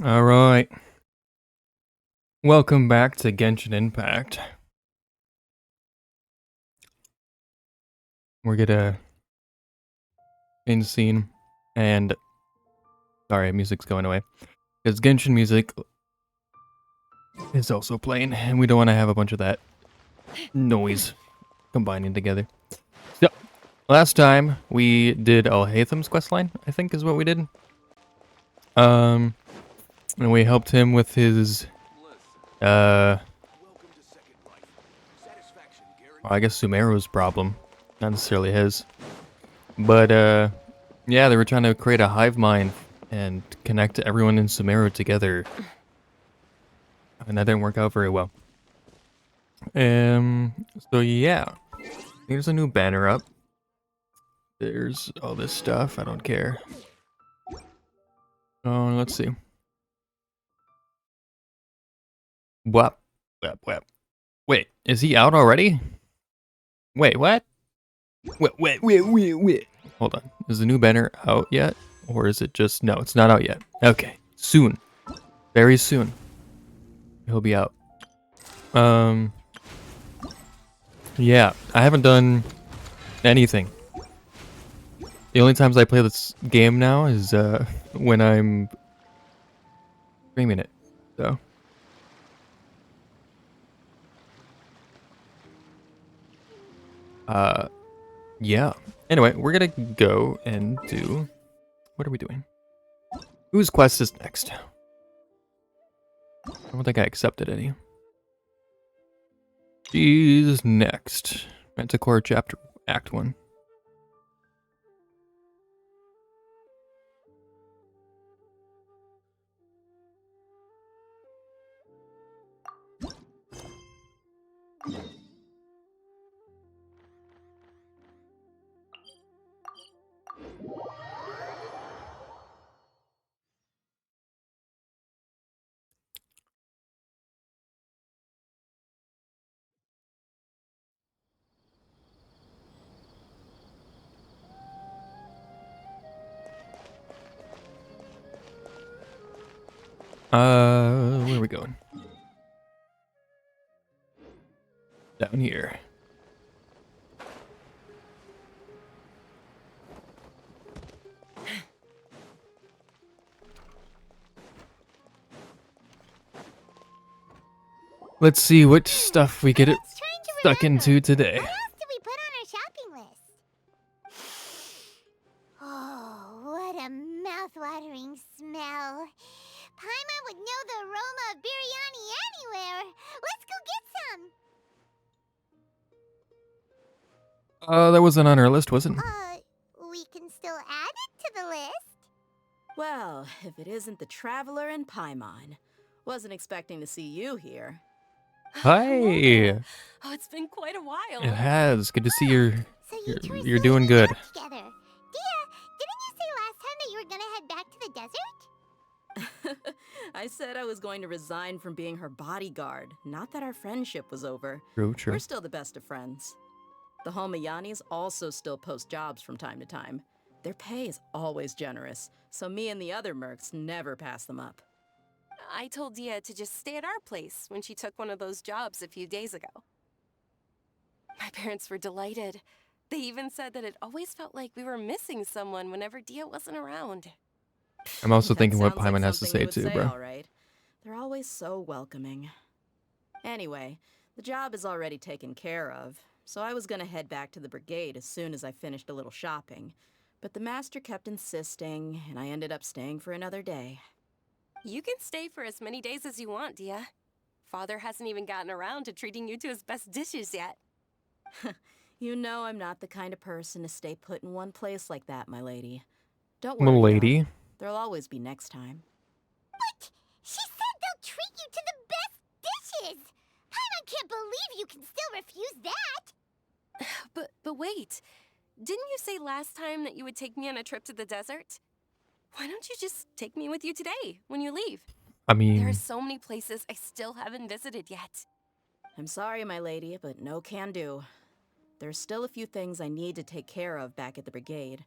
Alright. Welcome back to Genshin Impact. We're gonna end scene and sorry, music's going away. Because Genshin music is also playing, and we don't want to have a bunch of that noise combining together. So, last time we did Alhaitham's questline, I think is what we did. And we helped him with his well, I guess Sumeru's problem. Not necessarily his. But yeah, they were trying to create a hive mind and connect everyone in Sumeru together. And that didn't work out very well. So yeah. Here's a new banner up. There's all this stuff. I don't care. Oh, let's see. Whap. Whap, whap. Wait, is he out already? Wait, what? Wait. Hold on. Is the new banner out yet? Or is it just... No, it's not out yet. Okay. Soon. Very soon. He'll be out. Yeah, I haven't done anything. The only times I play this game now is when I'm streaming it. So yeah. Anyway, we're gonna go and do... What are we doing? Whose quest is next? I don't think I accepted any. She's next. Manticore chapter act 1. Where are we going? Down here. Let's see what stuff we get it stuck into today. What else did we put on our shopping list? Oh, what a mouth-watering smell. Paimon would know the aroma of biryani anywhere. Let's go get some. That wasn't on our list, was it? We can still add it to the list. Well, if it isn't the Traveler and Paimon. Wasn't expecting to see you here. Hi. Oh, it's been quite a while. It has. Good to see you're doing good. good. Together. Dehya, didn't you say last time that you were gonna head back to the desert? I said I was going to resign from being her bodyguard, not that our friendship was over. True. We're still the best of friends. The Homayanis also still post jobs from time to time. Their pay is always generous, so me and the other mercs never pass them up. I told Dehya to just stay at our place when she took one of those jobs a few days ago. My parents were delighted. They even said that it always felt like we were missing someone whenever Dehya wasn't around. I'm also That thinking what sounds like Paimon has to something say you would too, say, bro. all right. They're always so welcoming. Anyway, the job is already taken care of, so I was gonna head back to the brigade as soon as I finished a little shopping. But the master kept insisting, and I ended up staying for another day. You can stay for as many days as you want, Dehya. Father hasn't even gotten around to treating you to his best dishes yet. You know I'm not the kind of person to stay put in one place like that, my lady. Don't My worry, lady. though. There'll always be next time. But she said they'll treat you to the best dishes. I can't believe you can still refuse that. But wait. Didn't you say last time that you would take me on a trip to the desert? Why don't you just take me with you today, when you leave? I mean... There are so many places I still haven't visited yet. I'm sorry, my lady, but no can do. There's still a few things I need to take care of back at the brigade.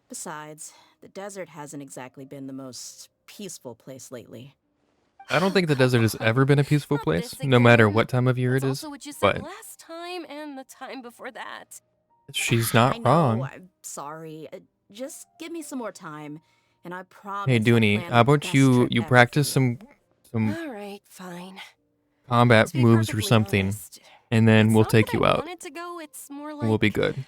Besides, the desert hasn't exactly been the most peaceful place lately. I don't think the desert has ever been a peaceful Not place, this no matter again. what time of year That's it is. also what you said But last time and the time before that. she's I not know, wrong. I'm sorry. Just give me some more time, and I promise Hey, I'll Duny, plan how the about best you trip ever practice for you. some All right, fine. combat To be moves or perfectly something, honest, and then it's we'll not that take I you out. wanted to go, it's more And we'll be like good.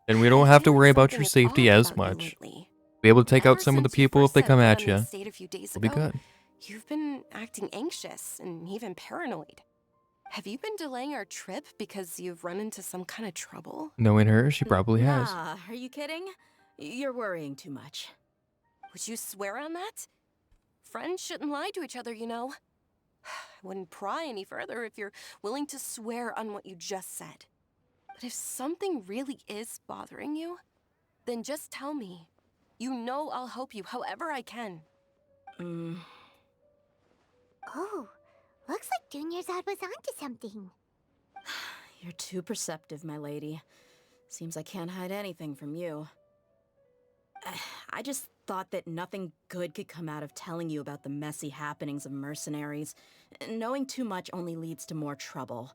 And we I don't have to feel like worry about something your is safety off as about you much. lately. Be able to take out Ever some of the since you people if first they set come foot at on you. the estate a few days We'll be ago, good. you've been acting anxious and even paranoid. Have you been delaying our trip because you've run into some kind of trouble? Knowing her, she probably has. Nah, are you kidding? You're worrying too much. Would you swear on that? Friends shouldn't lie to each other, you know. I wouldn't pry any further if you're willing to swear on what you just said. But if something really is bothering you, then just tell me. You know I'll help you however I can. Mm, Oh, looks like Junior's was onto something. you're too perceptive, my lady. Seems I can't hide anything from you. I just thought that nothing good could come out of telling you about the messy happenings of mercenaries. Knowing too much only leads to more trouble.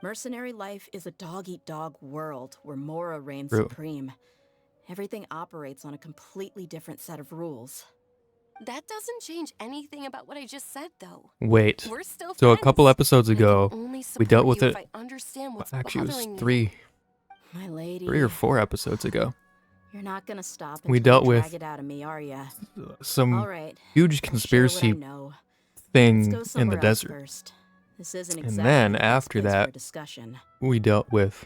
Mercenary life is a dog-eat-dog world where Mora reigns True. supreme. Everything operates on a completely different set of rules. That doesn't change anything about what I just said, though. Wait. We're still So a friends, couple episodes and I can ago, only we dealt support with you it. if I understand what's Actually, it was bothering you. My lady, 3 or 4 episodes ago. you're not gonna stop We until dealt you drag with it out of me, are ya? some All right. huge I'll share what I conspiracy know. Let's thing go in the somewhere else desert. first. This isn't And exactly then the best after place for that, a discussion. we dealt with.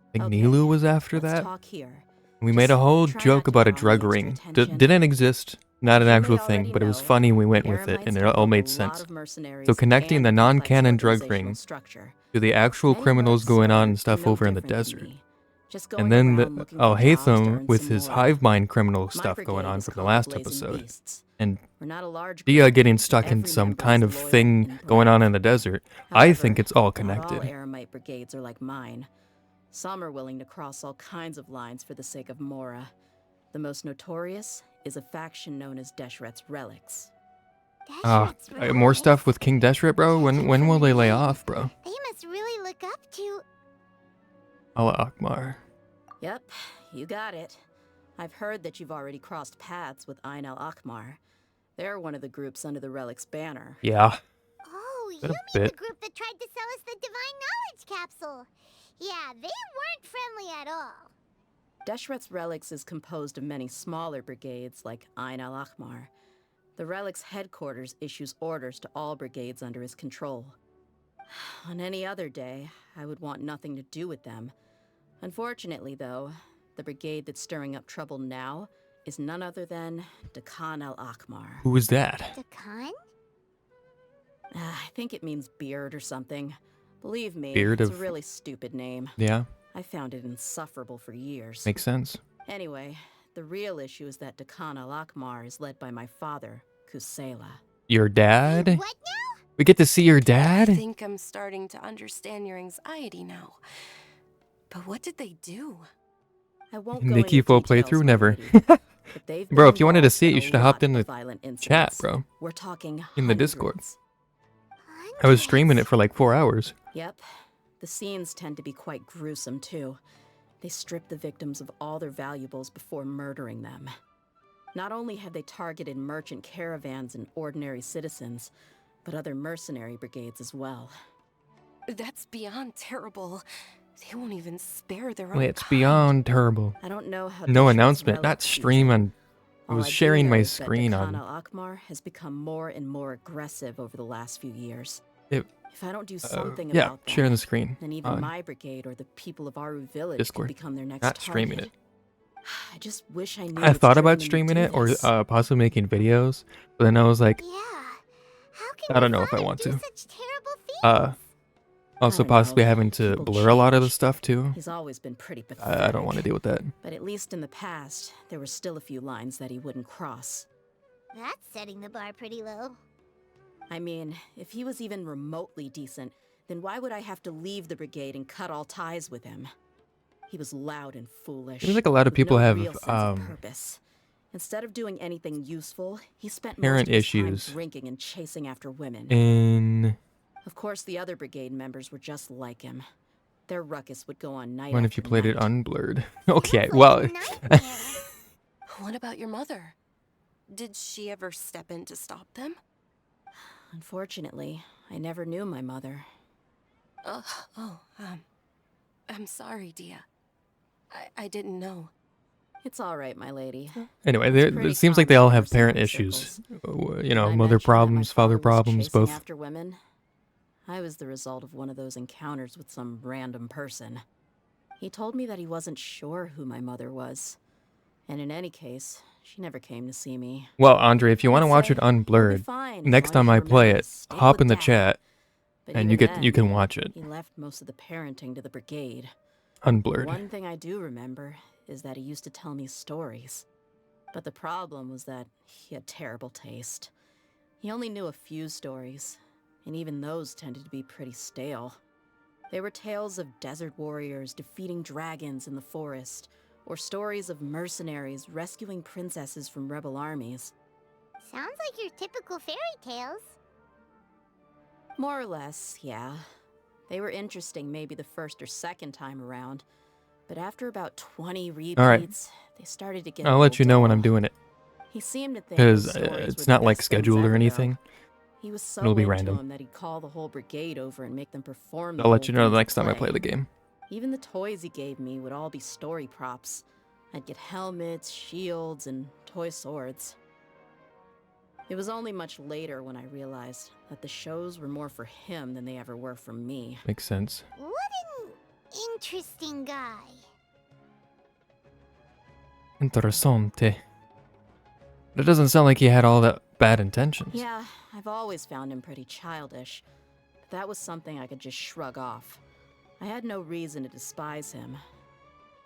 I think Okay, Nilu was after let's that. talk here. We made a Just whole try joke not to about a draw any drug extra ring. attention. Didn't exist, not an You actual may thing, already but it was know, funny and we went the with it, and Eremites it all control made a lot sense. of mercenaries So connecting and the a complex non-canon drug organizational ring structure. to the actual Many criminals mercs going on are and stuff no over in the different than desert. me, just going And then around looking for jobs to Hatham earn with some his more. hive mind criminal My stuff going brigade on is from the called the last Blazing episode. Beasts. And We're not a large Dehya group, getting but stuck in every some member kind is of loyal thing and going on brave. in the desert. I However, think it's all not all connected. Eremite brigades are like mine. Some are willing to cross all kinds of lines for the sake of Mora. The most notorious is a faction known as Deshret's Relics. Deshret's More relics. stuff with King Deshret, bro? Judging When from will the they lay name, off, bro? They must really look up to. Allah Akbar. Yep, you got it. I've heard that you've already crossed paths with Ain al-Akmar. They're one of the groups under the Relic's banner. Oh, Yeah, you been a mean bit. the group that tried to sell us the Divine Knowledge Capsule? Yeah, they weren't friendly at all. Deshret's Relics is composed of many smaller brigades like Ain al-Akmar. The Relic's headquarters issues orders to all brigades under his control. On any other day, I would want nothing to do with them. Unfortunately, though, the brigade that's stirring up trouble now is none other than Dehya al-Akmar. Who was that? Dakan? I think it means beard or something. Believe me, Beard it's a of- really stupid name. Yeah, I found it insufferable for years. makes sense. Anyway, the real issue is that Dehya al-Akmar is led by my father, Kusela. Your dad? What now? We get to see your I dad? think I'm starting to understand your anxiety now. But what did they do? I won't go Nikki into full details, playthrough? my Never. lady, but they've Bro, been if you wanted to involved see it, in you a should have hopped lot in of the violent chat, incidents. bro. We're talking In the Discord. hundreds. I was streaming it for like 4 hours. Yep. The scenes tend to be quite gruesome, too. They strip the victims of all their valuables before murdering them. Not only have they targeted merchant caravans and ordinary citizens, but other mercenary brigades as well. That's beyond terrible. They won't even spare their own Wait, it's kind. beyond terrible. I don't know how No Deshret's announcement, not Relics sees stream it. on. I All was do sharing know my is that screen Dehya on. al-Akmar has become more and more aggressive over the last few years. It, If I don't do something yeah, about sharing them, the screen. then even on my brigade or the people of Aru Village Discord. could become their next Not target. streaming it. I just wish I knew I what's thought driven about them to streaming do it or this. possibly making videos, but then I was like, Yeah. How can I don't your know if I father want do to. such terrible things? Also I don't possibly know. having to People blur a lot of the change. stuff too. He's always been pretty pathetic. I don't want to deal with that. But at least in the past, there were still a few lines that he wouldn't cross. That's setting the bar pretty low. I mean, if he was even remotely decent, then why would I have to leave the brigade and cut all ties with him? He was loud and foolish. Seems like a lot of with people no have, real sense of purpose. Instead of doing anything useful, he spent Parent most of his issues. time drinking and chasing after women. In... Of course, the other brigade members were just like him. Their ruckus would go on night What after if you played it night. unblurred? Okay, Sounds well... like a nightmare. What about your mother? Did she ever step in to stop them? Unfortunately, I never knew my mother. I'm sorry, Dehya. I didn't know. It's all right, my lady. Anyway, It's pretty it seems like they common all in have parent mercenary issues. circles. You know, When I mother mentioned that my problems, father was problems, chasing both. after women, I was the result of one of those encounters with some random person. He told me that he wasn't sure who my mother was. And in any case, she never came to see me. Well, Andre, if you want to He'd watch say, it "You'll be unblurred, fine as next long time as you I play remember it, to stick hop with in the Dad." chat But and even you can then, watch it he left most of the parenting to the brigade. unblurred. One thing I do remember is that he used to tell me stories. But the problem was that he had terrible taste. He only knew a few stories, and even those tended to be pretty stale. They were tales of desert warriors defeating dragons in the forest, or stories of mercenaries rescuing princesses from rebel armies. Sounds like your typical fairy tales. More or less, yeah. They were interesting maybe the first or second time around, but after about 20 repeats, All right. they started to get I'll a let you little know when dull. I'm doing it, He seemed to think because those stories were it's the not like best things scheduled or ever, though. anything. He was so It'll be into random. him that he'd call the whole brigade over and make them perform the I'll let whole you know thing the as a next time I play the game. Even the toys he gave me would all be story props. I'd get helmets, shields, and toy swords. It was only much later when I realized that the shows were more for him than they ever were for me. Makes sense. What an interesting guy. Interessante. It doesn't sound like he had all that bad intentions. Yeah, I've always found him pretty childish. But that was something I could just shrug off. I had no reason to despise him.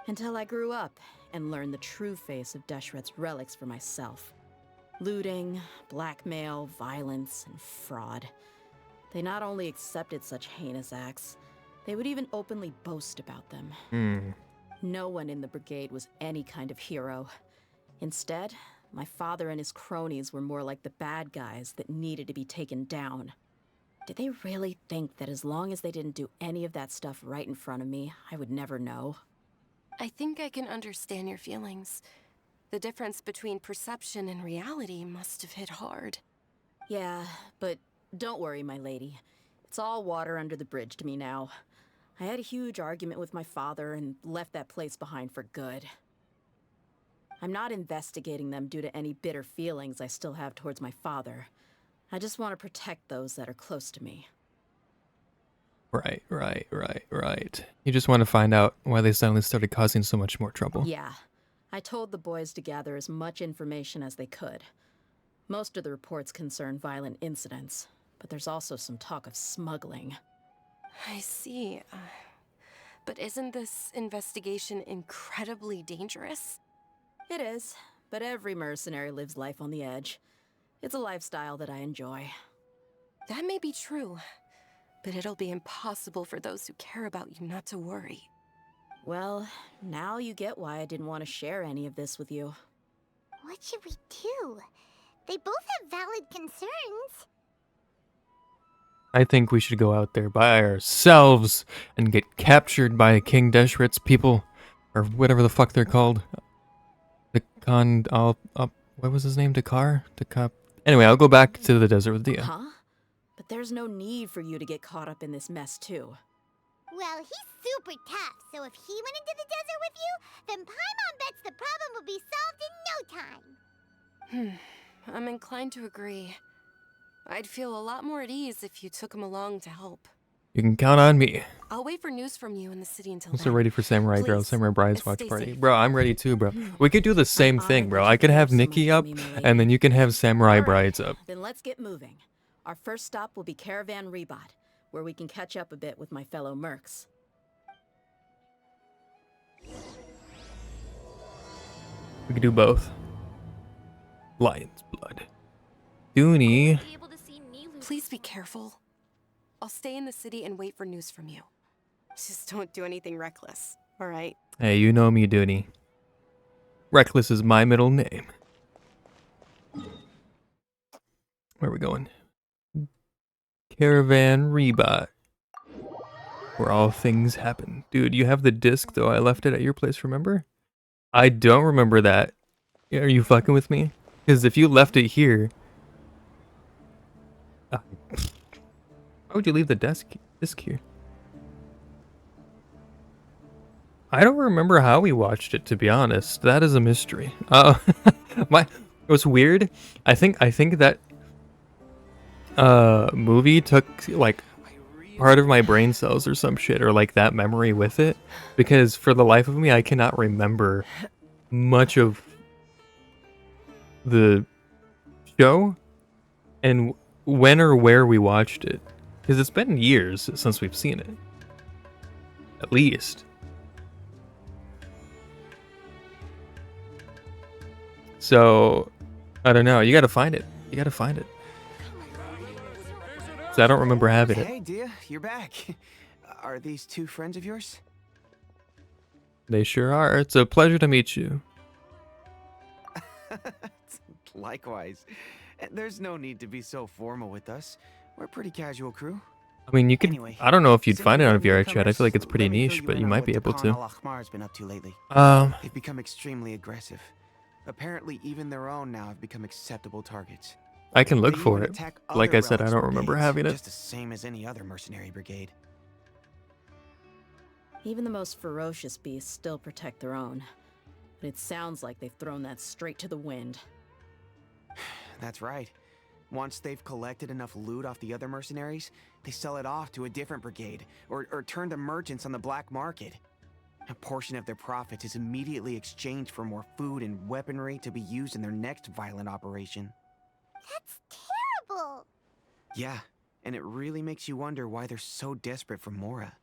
Until I grew up and learned the true face of Deshret's relics for myself. Looting, blackmail, violence, and fraud. They not only accepted such heinous acts, they would even openly boast about them. No one in the brigade was any kind of hero. Instead, my father and his cronies were more like the bad guys that needed to be taken down. Did they really think that as long as they didn't do any of that stuff right in front of me, I would never know? I think I can understand your feelings. The difference between perception and reality must have hit hard. Yeah, but don't worry, my lady. It's all water under the bridge to me now. I had a huge argument with my father and left that place behind for good. I'm not investigating them due to any bitter feelings I still have towards my father. I just want to protect those that are close to me. Right. You just want to find out why they suddenly started causing so much more trouble. Yeah, I told the boys to gather as much information as they could. Most of the reports concern violent incidents, but there's also some talk of smuggling. I see. But isn't this investigation incredibly dangerous? It is, but every mercenary lives life on the edge. It's a lifestyle that I enjoy. That may be true, but it'll be impossible for those who care about you not to worry. Well, now you get why I didn't want to share any of this with you. What should we do? They both have valid concerns. I think we should go out there by ourselves and get captured by King Deshret's people, or whatever the fuck they're called. What was his name? Dakar? Anyway, I'll go back to the desert with Dehya. Huh? But there's no need for you to get caught up in this mess, too. Well, he's super tough, so if he went into the desert with you, then Paimon bets the problem will be solved in no time. I'm inclined to agree. I'd feel a lot more at ease if you took him along to help. You can count on me. I'll wait for news from you in the city until I'm so then. ready for Samurai Girl, Please, Samurai Brides watch stay party. safe. Bro, I'm ready too, bro. We could do the same I'm thing, honored bro. that I you could care have so much Nikki for up, me, my lady. and then you can have Samurai All right, Brides up. Then let's get moving. Our first stop will be Caravan Rebot, where we can catch up a bit with my fellow mercs. We could do both. Lion's blood. Duny. Please be careful. I'll stay in the city and wait for news from you. Just don't do anything reckless, all right? Hey, you know me, Duny. Reckless is my middle name. Where are we going? Caravan Rebot. Where all things happen. Dude, you have the disc though. I left it at your place, remember? I don't remember that. Are you fucking with me? Because if you left it here... why would you leave the disc here? I don't remember how we watched it, to be honest. That is a mystery. It was weird. I think that movie took like part of my brain cells or some shit, or like that memory with it, because for the life of me I cannot remember much of the show and when or where we watched it, because it's been years since we've seen it, at least. So I don't know. You gotta find it. So I don't remember having it. Hey, Dehya, you're back. Are these two friends of yours? They sure are. It's a pleasure to meet you. Likewise. There's no need to be so formal with us. We're a pretty casual crew. I mean, you could. Anyway, I don't know if you'd since find it we're on VRChat. I feel like it's newcomers, pretty let me fill niche, you but in you on might what be able Dakan to. al-Ahmar's been up to lately. They've become extremely aggressive. Apparently, even their own now have become acceptable targets. I can look They for even it. attack Like other I said, I relics don't remember brigades, having it. Just the same as any other mercenary brigade. Even the most ferocious beasts still protect their own. But it sounds like they've thrown that straight to the wind. That's right. Once they've collected enough loot off the other mercenaries, they sell it off to a different brigade, or turn to merchants on the black market. A portion of their profits is immediately exchanged for more food and weaponry to be used in their next violent operation. That's terrible. Yeah, and it really makes you wonder why they're so desperate for Mora.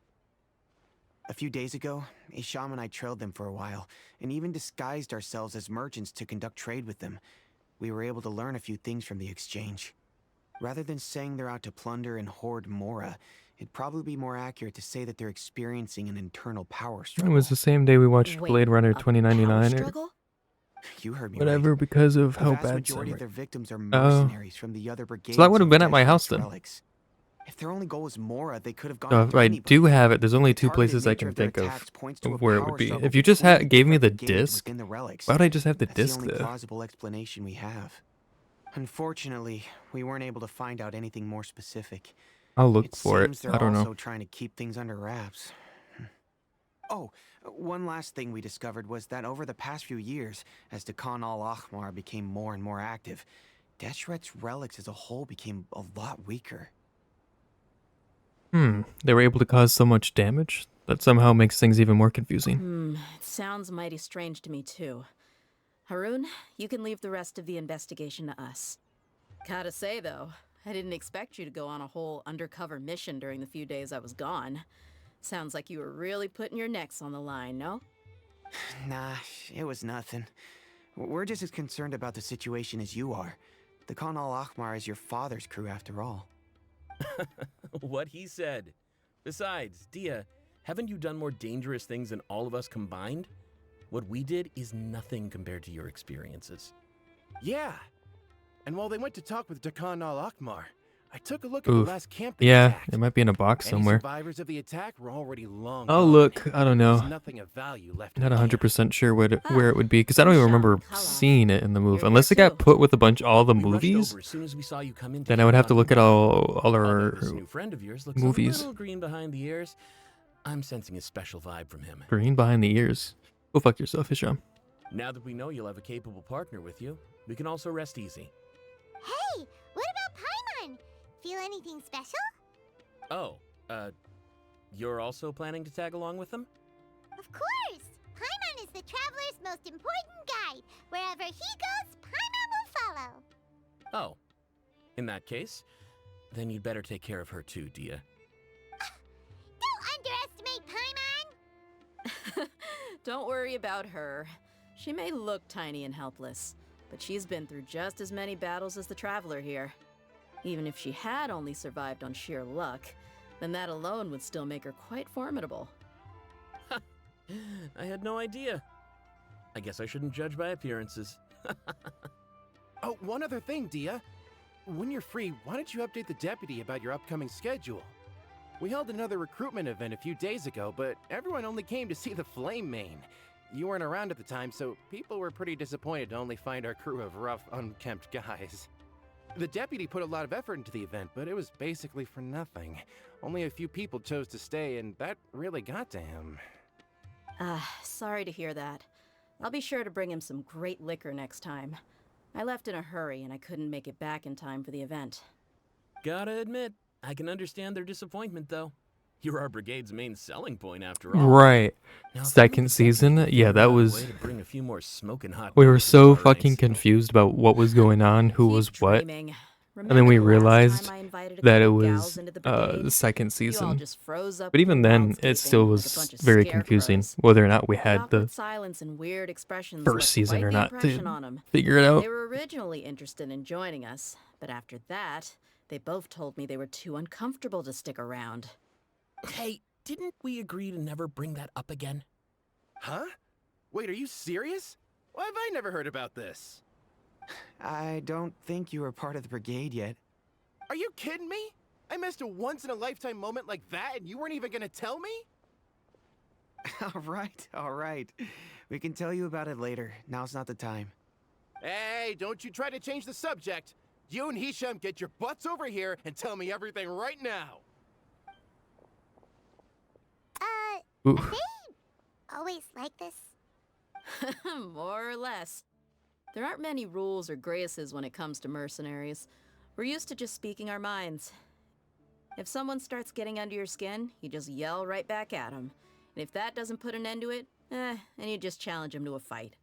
A few days ago, Isham and I trailed them for a while, and even disguised ourselves as merchants to conduct trade with them. We were able to learn a few things from the exchange. Rather than saying they're out to plunder and hoard Mora, it'd probably be more accurate to say that they're experiencing an internal power It struggle. was the same day we watched Wait, Blade Runner a power 2099 or struggle? You heard me whatever right. because of The how vast bad majority Summer. of their victims are Oh. mercenaries from the other brigades. So that would have of been at my house Deshret's then. relics. If their only goal was Mora, they could have gone So after if I anybody. do have it, there's only The two targeted places I nature can of their think of attacks points to a where it power would be. struggle If you just between gave me the different brigades disc, within the relics. why would I just have the That's disc the only though? plausible explanation we have. Unfortunately, we weren't able to find out anything more specific. I'll look It for it. seems they're I don't also know. trying to keep things under wraps. Oh, one last thing we discovered was that over the past few years, as Dehkan al-Ahmar became more and more active, Deshret's relics as a whole became a lot weaker. They were able to cause so much damage? That somehow makes things even more confusing. It sounds mighty strange to me too. Haroon, you can leave the rest of the investigation to us. Gotta say though, I didn't expect you to go on a whole undercover mission during the few days I was gone. Sounds like you were really putting your necks on the line, no? Nah, it was nothing. We're just as concerned about the situation as you are. Dehkan al-Ahmar is your father's crew after all. What he said. Besides, Dehya, haven't you done more dangerous things than all of us combined? What we did is nothing compared to your experiences. Yeah. And while they went to talk with Dehkan al-Ahmar, I took a look at Oof. the last camp they Yeah, attacked. it might be in a box Any somewhere. survivors of the attack were already long Oh gone. look, I don't There's know. nothing of value left. Not in here. 100% sure where it would be, because I don't even remember Sean, seeing it in the movie. You're Unless it here got too. put with a bunch all the We rushed movies, over as soon as we saw you come in. then I would have to count look at on all Although our this new friend of yours looks movies. a little green behind the ears. I'm sensing a special vibe from him. green behind the ears. Go fuck yourself, Hisham. Now that we know you'll have a capable partner with you, we can also rest easy. Hey, what about Paimon? Feel anything special? Oh, you're also planning to tag along with them? Of course! Paimon is the traveler's most important guide. Wherever he goes, Paimon will follow. Oh, in that case, then you'd better take care of her too, Dehya. Don't underestimate Paimon! Don't worry about her. She may look tiny and helpless, but she's been through just as many battles as the Traveler here. Even if she had only survived on sheer luck, then that alone would still make her quite formidable. I had no idea. I guess I shouldn't judge by appearances. Oh, one other thing, Dehya. when you're free, why don't you update the deputy about your upcoming schedule? We held another recruitment event a few days ago, but everyone only came to see the Flame Main. You weren't around at the time, so people were pretty disappointed to only find our crew of rough, unkempt guys. The deputy put a lot of effort into the event, but it was basically for nothing. Only a few people chose to stay, and that really got to him. Sorry to hear that. I'll be sure to bring him some great liquor next time. I left in a hurry and I couldn't make it back in time for the event. Gotta admit, I can understand their disappointment, though. You're our brigade's main selling point, after all. Right. Now, if Second only the season, deputy yeah, figured that out a was. way to bring a few more smoking hot We were beers so into our fucking ranks. confused about what was going on, who Keep was what, dreaming. and then we Remember the last realized time I invited a that it couple was gals into the brigade? the second You all season. just froze up But even with your then, mouths it still gaping like a was bunch of very confusing scarecrows. whether or not we The had awkward the silence and weird expressions first left season quite or the not impression to on 'em. figure it out. They were originally interested in joining us, but after that, they both told me they were too uncomfortable to stick around. Hey, didn't we agree to never bring that up again? Huh? Wait, are you serious? Why have I never heard about this? I don't think you were part of the brigade yet. Are you kidding me? I missed a once-in-a-lifetime moment like that and you weren't even gonna tell me? All right. We can tell you about it later. Now's not the time. Hey, don't you try to change the subject. You and Hisham get your butts over here and tell me everything right now. Ooh. Always like this? More or less. There aren't many rules or graces when it comes to mercenaries. We're used to just speaking our minds. If someone starts getting under your skin, you just yell right back at them. And if that doesn't put an end to it, then you just challenge them to a fight.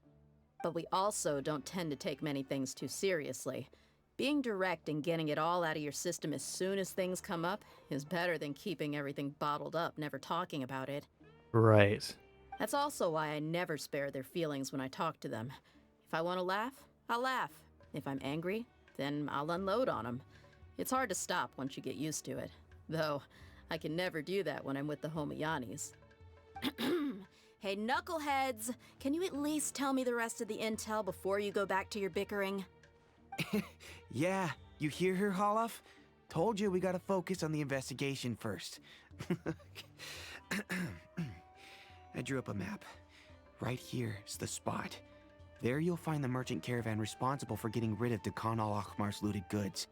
But we also don't tend to take many things too seriously. Being direct and getting it all out of your system as soon as things come up is better than keeping everything bottled up, never talking about it. Right. That's also why I never spare their feelings when I talk to them. If I want to laugh, I'll laugh. If I'm angry, then I'll unload on them. It's hard to stop once you get used to it. Though, I can never do that when I'm with the Homiyanis. Hey, knuckleheads! Can you at least tell me the rest of the intel before you go back to your bickering? Yeah, you hear her, Holof? Told you we gotta focus on the investigation first. I drew up a map. Right here's the spot. There you'll find the merchant caravan responsible for getting rid of Dehya and Duny's looted goods.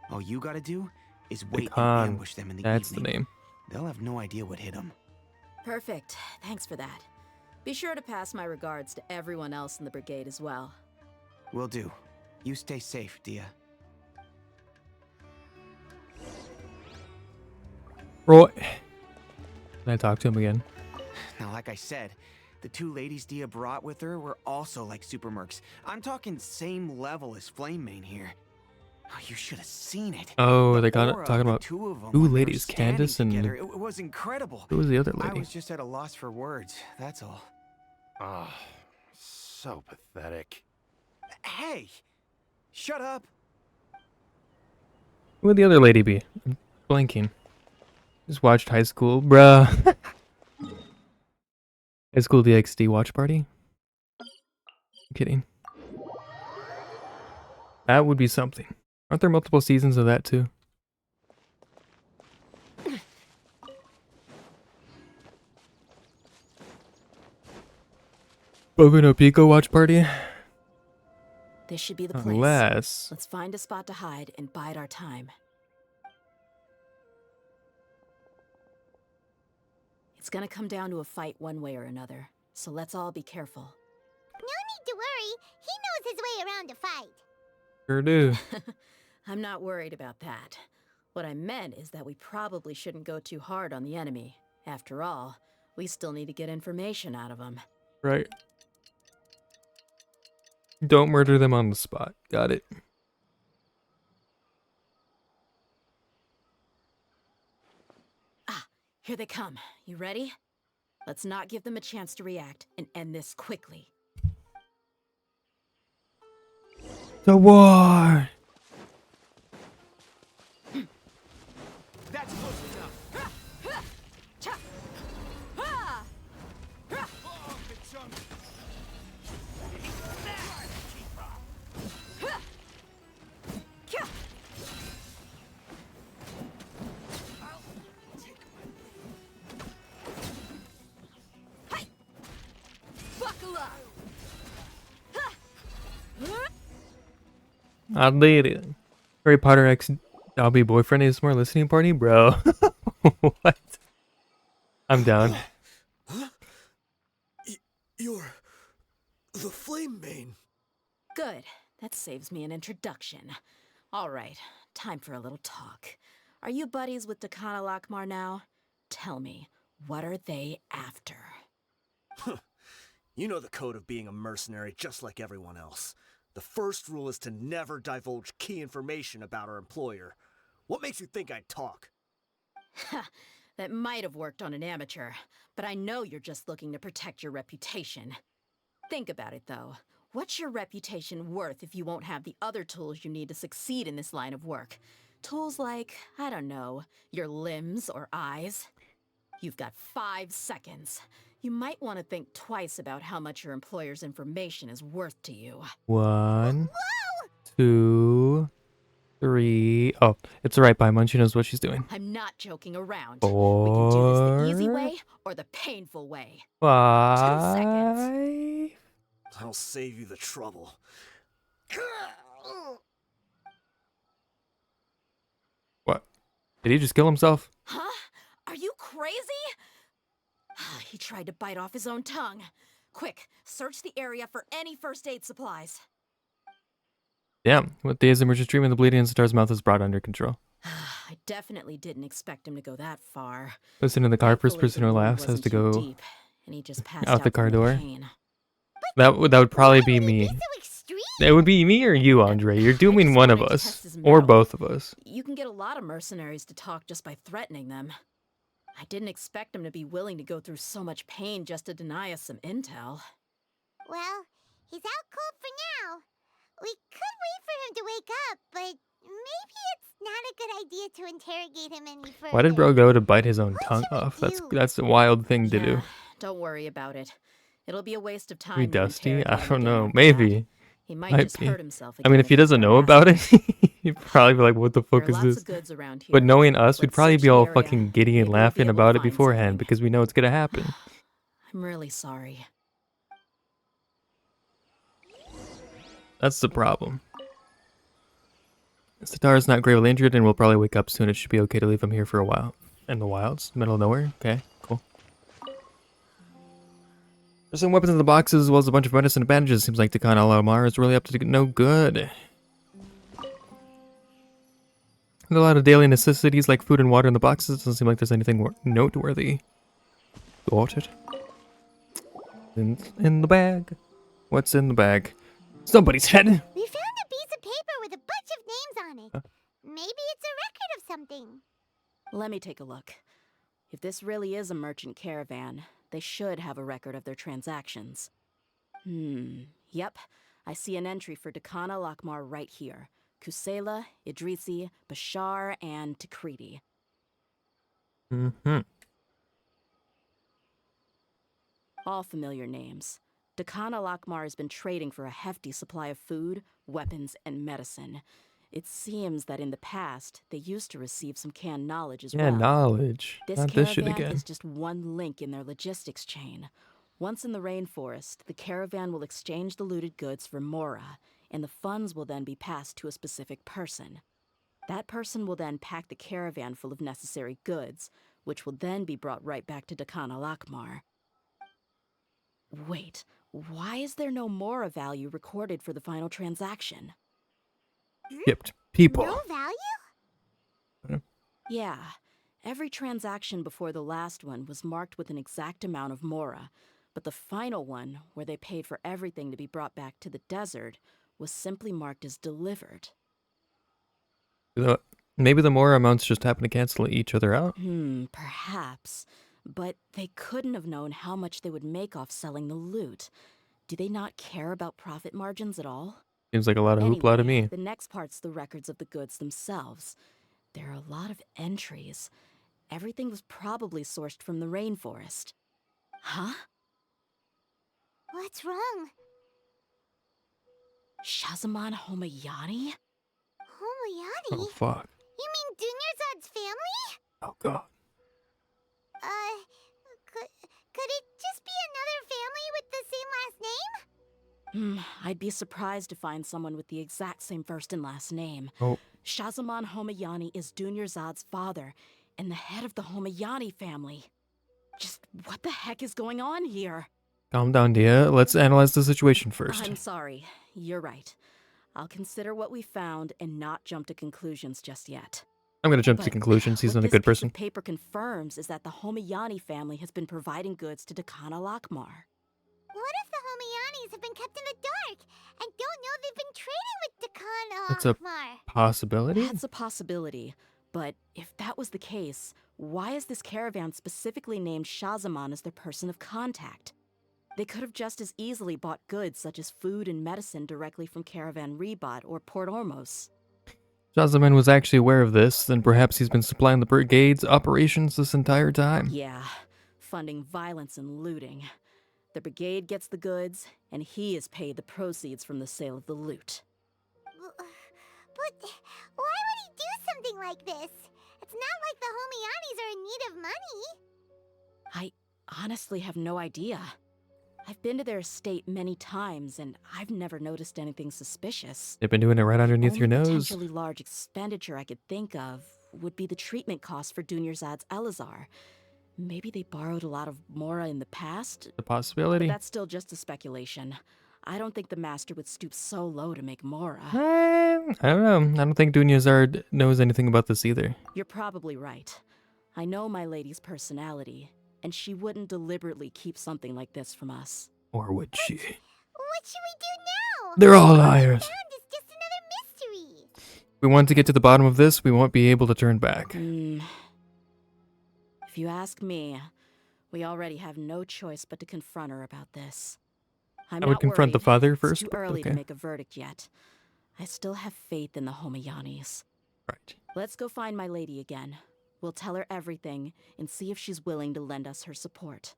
All you gotta do is wait and Khan, ambush them in the that's evening. the name. They'll have no idea what hit them. Perfect. Thanks for that. Be sure to pass my regards to everyone else in the brigade as well. Will do. You stay safe, Dehya. Roy. Can I talk to him again? Now, like I said, the two ladies Dehya brought with her were also like super mercs. I'm talking same level as Flame Main here. Oh, you should have seen it. Oh, The they got it aura talking of the about two of them two when they were ladies, standing Candace and together. It was incredible. who was the other I lady? was just at a loss for words. That's all. Oh, so pathetic. Hey, shut up. Who would the other lady be? I'm blanking. Just watched High School, bruh. High School DxD watch party? I'm kidding. That would be something. Aren't there multiple seasons of that too? Boku no Pico watch party? This should be the place. Unless... Let's find a spot to hide and bide our time. It's gonna come down to a fight one way or another, so let's all be careful. No need to worry. He knows his way around a fight. Sure do. I'm not worried about that. What I meant is that we probably shouldn't go too hard on the enemy. After all, we still need to get information out of them. Right. Don't murder them on the spot. Got it. Here they come. You ready? Let's not give them a chance to react and end this quickly. The war! That's close enough. I did it. Harry Potter X Dobby boyfriend ASMR listening party, bro. What? I'm down. You're the Flame Main. Good. That saves me an introduction. All right, time for a little talk. Are you buddies with Dakana Lakmar now? Tell me, what are they after? You know the code of being a mercenary just like everyone else. The first rule is to never divulge key information about our employer. What makes you think I'd talk? That might have worked on an amateur, but I know you're just looking to protect your reputation. Think about it, though. What's your reputation worth if you won't have the other tools you need to succeed in this line of work? Tools like, I don't know, your limbs or eyes? You've got 5 seconds. You might want to think twice about how much your employer's information is worth to you. 1, 2, 3. Oh, it's alright, Paimon. She knows what she's doing. I'm not joking around. 4, We can do this the easy way or the painful way. 5. 2 seconds. I'll save you the trouble. What? Did he just kill himself? Huh? Are you crazy? He tried to bite off his own tongue. Quick, search the area for any first aid supplies. Damn. With days of emergency treatment, the bleeding in Star's mouth is brought under control. I definitely didn't expect him to go that far. Listen to the car. First Thankfully, person the who wound laughs has wasn't to too go deep, and he just passed out the car from door. pain. That would probably be Why would me. he be so extreme? It would be me or you, Andre. You're dooming just one of wanted to us. test his Or mettle. both of us. You can get a lot of mercenaries to talk just by threatening them. I didn't expect him to be willing to go through so much pain just to deny us some intel. Well, he's out cold for now. We could wait for him to wake up, but maybe it's not a good idea to interrogate him any further. Why did bro go to bite his own What tongue should we off? do? That's a wild thing to Yeah, do. don't worry about it. It'll be a waste of time. Be to Dusty? interrogate I him don't again know. after Maybe. that. He might Might just be. hurt himself I mean, again if he you doesn't keep know on about it, asking. he'd probably be like, what the There fuck are is lots this? of goods around here. But knowing us, we'd Let's probably search be the all area. fucking giddy and Maybe we'll be laughing able to about it find beforehand something. because we know it's gonna happen. I'm really sorry. That's the problem. Sitar's not gravely injured and will probably wake up soon. It should be okay to leave him here for a while. In the wilds? Middle of nowhere? Okay, cool. There's some weapons in the boxes as well as a bunch of medicine and bandages. Seems like Dakana Lamar is really up to no good. There's a lot of daily necessities like food and water in the boxes. Doesn't seem like there's anything noteworthy. Got it. In the bag. What's in the bag? Somebody's head. We found a piece of paper with a bunch of names on it. Maybe it's a record of something. Let me take a look. If this really is a merchant caravan, they should have a record of their transactions. Yep. I see an entry for Dakana Lakmar right here. Kusela, Idrisi, Bashar, and Takriti. Mm-hmm. All familiar names. Dakana Lakmar has been trading for a hefty supply of food, weapons, and medicine. It seems that in the past, they used to receive some canned knowledge as Yeah, well. knowledge. This Not this shit caravan again. is just one link in their logistics chain. Once in the rainforest, the caravan will exchange the looted goods for Mora, and the funds will then be passed to a specific person. That person will then pack the caravan full of necessary goods, which will then be brought right back to Dakana Lakmar. Wait, why is there no Mora value recorded for the final transaction? Shipped people. No value? Yeah, every transaction before the last one was marked with an exact amount of Mora, but the final one, where they paid for everything to be brought back to the desert, was simply marked as delivered. Maybe the more amounts just happen to cancel each other out? Perhaps. But they couldn't have known how much they would make off selling the loot. Do they not care about profit margins at all? Seems like a lot of hoopla to me. The next part's the records of the goods themselves. There are a lot of entries. Everything was probably sourced from the rainforest. Huh? What's wrong? Shazaman Homayani? Homayani? Oh, fuck. You mean Dunyarzad's family? Oh, God. Could it just be another family with the same last name? I'd be surprised to find someone with the exact same first and last name. Oh, Shazamon Homayani is Dunyarzad's father and the head of the Homayani family. Just what the heck is going on here? calm down, Dehya. Let's analyze the situation first. I'm sorry. You're right. I'll consider what we found and not jump to conclusions just yet. I'm gonna jump to But conclusions. He's what not a this good piece person. of paper confirms is that the Homayani family has been providing goods to Dakana Lakmar. What if the Homayanis have been kept in the dark and don't know they've been trading with Dakan That's a Akmar? possibility. That's a possibility. But if that was the case, why is this caravan specifically named Shazamon as their person of contact? They could have just as easily bought goods such as food and medicine directly from Caravan Rebot or Port Ormos. Shazamon was actually aware of this, then perhaps he's been supplying the brigade's operations this entire time. Yeah, funding violence and looting. The brigade gets the goods, and he is paid the proceeds from the sale of the loot. But why would he do something like this? It's not like the Homayanis are in need of money. I honestly have no idea. I've been to their estate many times, and I've never noticed anything suspicious. They've been doing it right underneath your Only nose. potentially large expenditure I could think of would be the treatment costs for Dunyarzad's Elazar. Maybe they borrowed a lot of Mora in the past, The but possibility. that's still just a speculation. I don't think the master would stoop so low to make Mora. I don't know. I don't think Dunyazard knows anything about this either. You're probably right. I know my lady's personality, and she wouldn't deliberately keep something like this from us. Or would she? What should we do now? They're all What we liars. found is just another mystery. If we want to get to the bottom of this, we won't be able to turn back. If you ask me, we already have no choice but to confront her about this. I'm I would not confront the worried. father It's first, too but early okay. to make a verdict yet. I still have faith in the Homayanis. Right. Let's go find my lady again. We'll tell her everything and see if she's willing to lend us her support.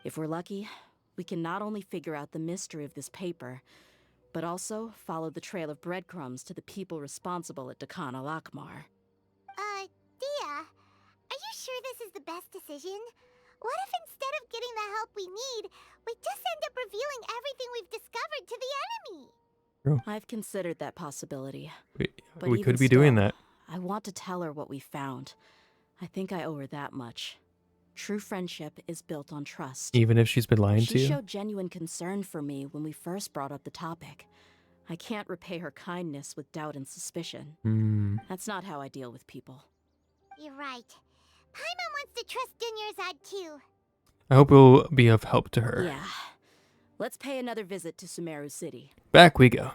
If we're lucky, we can not only figure out the mystery of this paper, but also follow the trail of breadcrumbs to the people responsible at Dakana Lakmar. Dia, are you sure this is the best decision? What if instead of getting the help we need, we just end up revealing everything we've discovered to the enemy? I've considered that possibility. But We even could be doing still, that. I want to tell her what we found. I think I owe her that much. True friendship is built on trust. Even if she's been lying to She you. showed genuine concern for me when we first brought up the topic. I can't repay her kindness with doubt and suspicion. That's not how I deal with people. You're right. Paimon wants to trust Dunyarzad too. I hope it will be of help to her. Yeah. Let's pay another visit to Sumeru City. Back we go.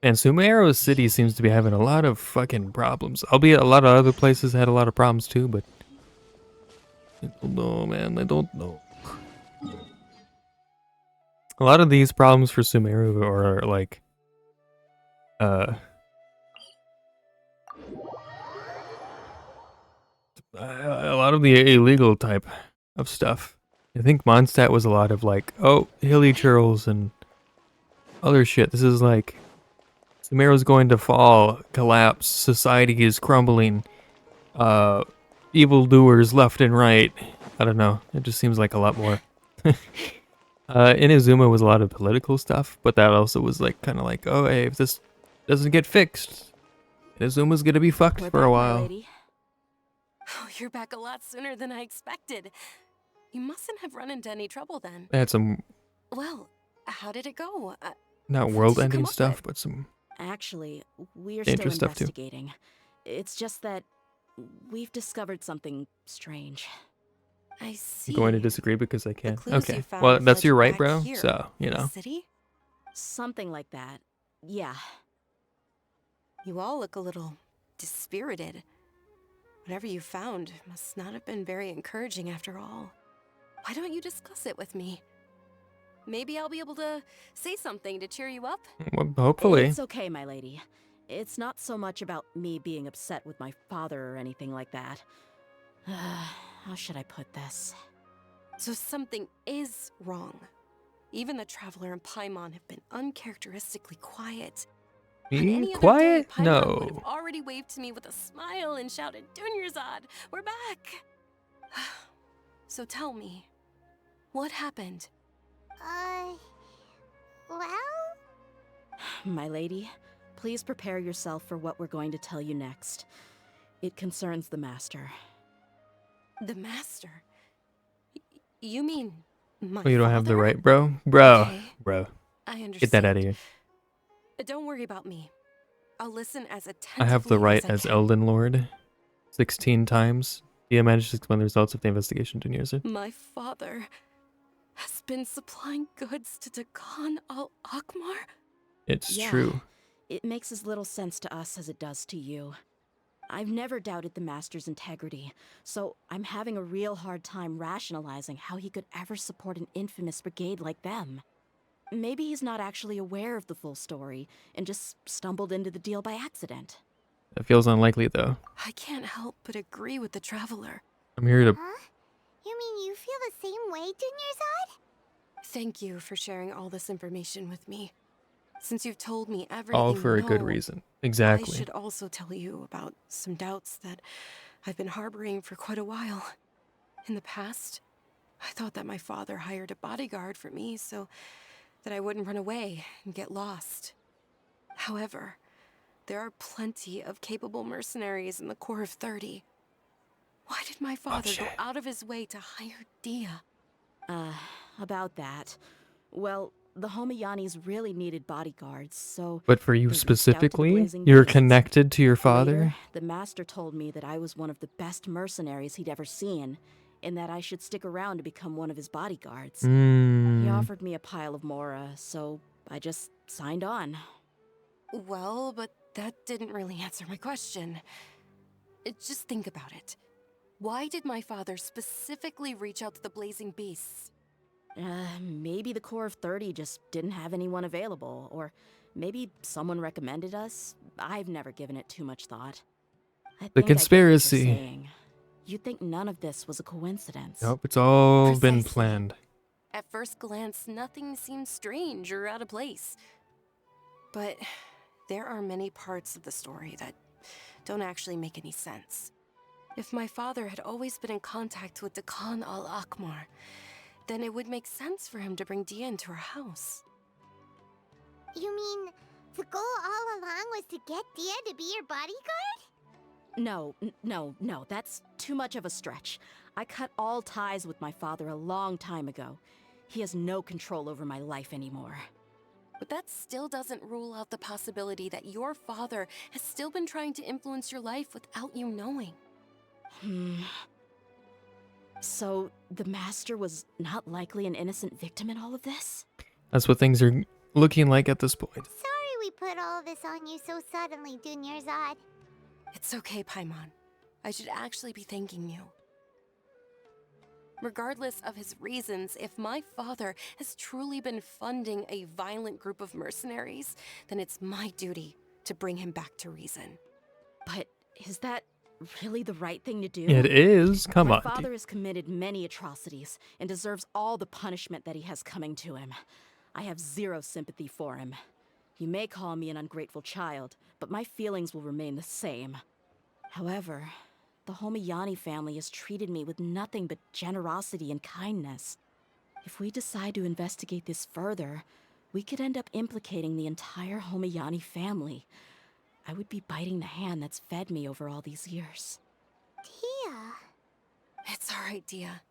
And Sumeru City seems to be having a lot of fucking problems. Albeit a lot of other places had a lot of problems too, but I don't know, man. I don't know. A lot of these problems for Sumeru are like a lot of the illegal type of stuff. I think Mondstadt was a lot of like, oh, hilly churls and other shit. This is like Sumeru's going to fall, collapse, society is crumbling, evildoers left and right. I don't know. It just seems like a lot more. Inazuma was a lot of political stuff, but that also was like kind of like, oh, hey, if this doesn't get fixed, Inazuma's gonna be fucked We're for back, a my while. lady. Oh, you're back a lot sooner than I expected. You mustn't have run into any trouble then. They had some Well, how did it go? not What did you world-ending come up stuff, with? but some Actually, we're still dangerous stuff too. investigating. It's just that we've discovered something strange. I see. I'm going to disagree because I The can. clues Okay, you found well, that's led your you right, back bro. here, So, you in the know. city? Something like that. Yeah. You all look a little dispirited. Whatever you found must not have been very encouraging after all. Why don't you discuss it with me? Maybe I'll be able to say something to cheer you up. Well, hopefully. It's okay, my lady. It's not so much about me being upset with my father or anything like that. How should I put this? So something is wrong. Even the Traveler and Paimon have been uncharacteristically quiet. On Be any other quiet? day, Paimon would have No. already waved to me with a smile and shouted, Dunyarzad, we're back! So tell me, what happened? Well? My lady, please prepare yourself for what we're going to tell you next. It concerns the Master. The Master? You mean my Well, you don't have the father? right, bro. Bro. Okay, Bro. I understand. Get that out of here. Don't worry about me. I'll listen as attentively I have the right as I as can. Elden Lord 16 times. Dia managed to explain the results of the investigation to Nirza. My father has been supplying goods to Dakan al-Akmar? It's Yeah, true. it makes as little sense to us as it does to you. I've never doubted the Master's integrity, so I'm having a real hard time rationalizing how he could ever support an infamous brigade like them. Maybe he's not actually aware of the full story and just stumbled into the deal by accident. It feels unlikely, though. I can't help but agree with the Traveler. I'm here to... Huh? You mean you feel the same way, Dunyarzad? Thank you for sharing all this information with me. Since you've told me everything All you for a good know, reason. I Exactly. should also tell you about some doubts that I've been harboring for quite a while. In the past, I thought that my father hired a bodyguard for me so that I wouldn't run away and get lost. However, there are plenty of capable mercenaries in the Corps of 30. Why did my father go out of his way to hire Dehya? About that. Well, the Homiyanis really needed bodyguards, so... But for you they reached out to the specifically, Blazing you're Beasts. connected to your father? Later, the Master told me that I was one of the best mercenaries he'd ever seen, and that I should stick around to become one of his bodyguards. He offered me a pile of Mora, so I just signed on. Well, but that didn't really answer my question. Just think about it. Why did my father specifically reach out to the Blazing Beasts? Maybe the Corps of 30 just didn't have anyone available, or maybe someone recommended us. I've never given it too much thought. I think I get what you're conspiracy. saying. You'd think none of this was a coincidence. Nope, it's all been Precisely. planned. At first glance, nothing seems strange or out of place. But there are many parts of the story that don't actually make any sense. If my father had always been in contact with Dakan al-Akmar, then it would make sense for him to bring Dehya into our house. You mean the goal all along was to get Dehya to be your bodyguard? No, that's too much of a stretch. I cut all ties with my father a long time ago. He has no control over my life anymore. But that still doesn't rule out the possibility that your father has still been trying to influence your life without you knowing. So, the Master was not likely an innocent victim in all of this? That's what things are looking like at this point. Sorry we put all this on you so suddenly, Dunyarzad. It's okay, Paimon. I should actually be thanking you. Regardless of his reasons, if my father has truly been funding a violent group of mercenaries, then it's my duty to bring him back to reason. But is that really the right thing to do? It is. Come My on. father dude. has committed many atrocities and deserves all the punishment that he has coming to him. I have zero sympathy for him. You may call me an ungrateful child, but my feelings will remain the same. However, the Homiyani family has treated me with nothing but generosity and kindness. If we decide to investigate this further, we could end up implicating the entire Homiyani family. I would be biting the hand that's fed me over all these years. Dehya. It's all right, Dehya.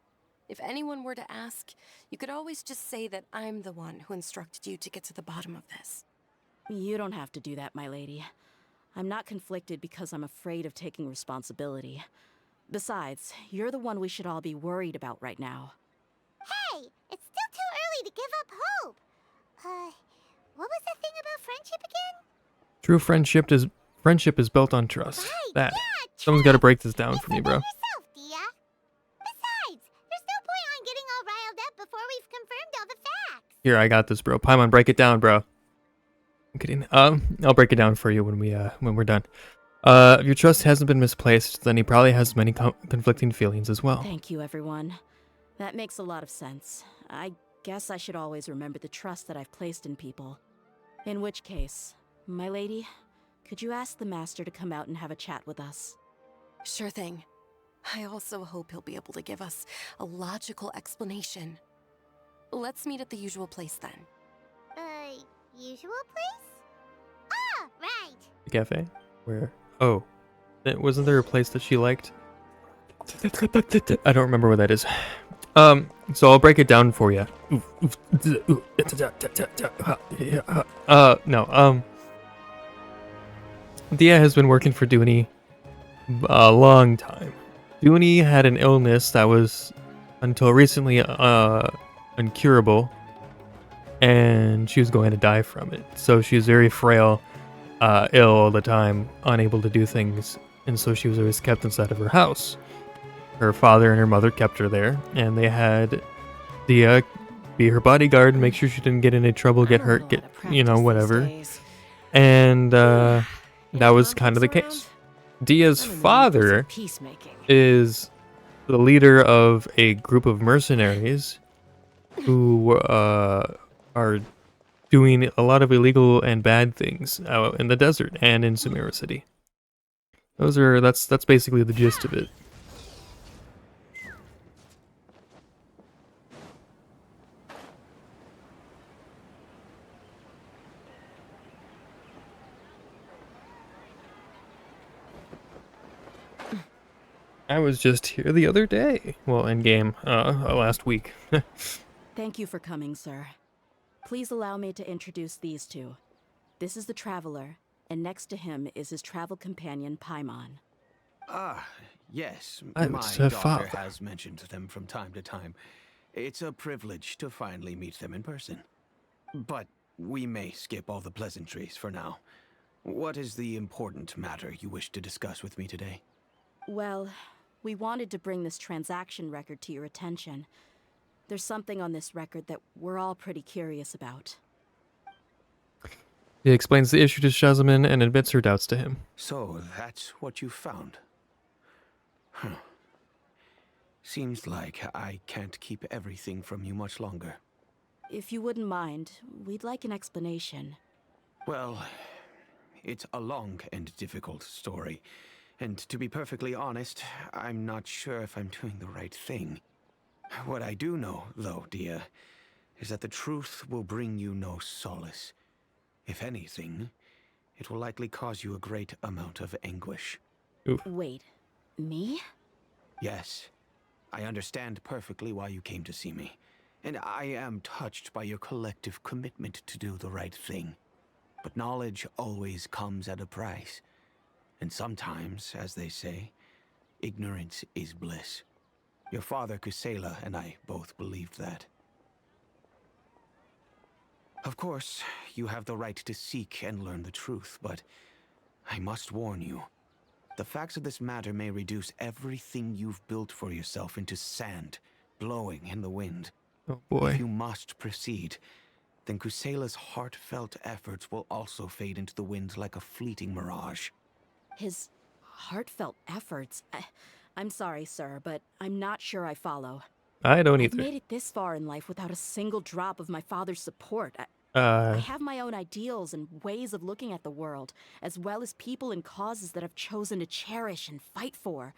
If anyone were to ask, you could always just say that I'm the one who instructed you to get to the bottom of this. You don't have to do that, my lady. I'm not conflicted because I'm afraid of taking responsibility. Besides, you're the one we should all be worried about right now. Hey, it's still too early to give up hope. What was the thing about friendship again? True friendship is built on trust. Right, That. yeah, Someone's got to break this down You for me, said bro. that yourself, Dehya. Besides, there's no point on getting all riled up before we've confirmed all the facts. Here, I got this, bro. Paimon, break it down, bro. I'm kidding. I'll break it down for you when we're done. If your trust hasn't been misplaced, then he probably has many conflicting feelings as well. Thank you, everyone. That makes a lot of sense. I guess I should always remember the trust that I've placed in people. In which case, my lady, could you ask the Master to come out and have a chat with us? Sure thing. I also hope he'll be able to give us a logical explanation. Let's meet at the usual place then. Usual place? Ah, right. The cafe? Where? Oh. Wasn't there a place that she liked? I don't remember where that is. So I'll break it down for you. No, Dehya has been working for Duny a long time. Duny had an illness that was, until recently, incurable, and she was going to die from it. So she was very frail, ill all the time, unable to do things, and so she was always kept inside of her house. Her father and her mother kept her there, and they had Dehya be her bodyguard and make sure she didn't get in any trouble, get hurt, get, whatever. And that was kind of the case. Dehya's father is the leader of a group of mercenaries who are doing a lot of illegal and bad things out in the desert and in Sumeru City. That's basically the gist of it. I was just here the other day. Well, in game, last week. Thank you for coming, sir. Please allow me to introduce these two. This is the Traveler, and next to him is his travel companion, Paimon. Ah, yes. I My was her daughter father. has mentioned them from time to time. It's a privilege to finally meet them in person. But we may skip all the pleasantries for now. What is the important matter you wish to discuss with me today? Well, we wanted to bring this transaction record to your attention. There's something on this record that we're all pretty curious about. He explains the issue to Shazamon and admits her doubts to him. So, that's what you found. Huh. Seems like I can't keep everything from you much longer. If you wouldn't mind, we'd like an explanation. Well, it's a long and difficult story. And to be perfectly honest, I'm not sure if I'm doing the right thing. What I do know, though, Dehya, is that the truth will bring you no solace. If anything, it will likely cause you a great amount of anguish. Oof. Wait, me? Yes, I understand perfectly why you came to see me. And I am touched by your collective commitment to do the right thing. But knowledge always comes at a price. And sometimes, as they say, ignorance is bliss. Your father, Kusela, and I both believed that. Of course, you have the right to seek and learn the truth, but I must warn you. The facts of this matter may reduce everything you've built for yourself into sand, blowing in the wind. Oh boy. If you must proceed, then Kusela's heartfelt efforts will also fade into the wind like a fleeting mirage. His heartfelt efforts? I'm sorry, sir, but I'm not sure I follow. I don't I've either. made it this far in life without a single drop of my father's support. I have my own ideals and ways of looking at the world, as well as people and causes that I've chosen to cherish and fight for.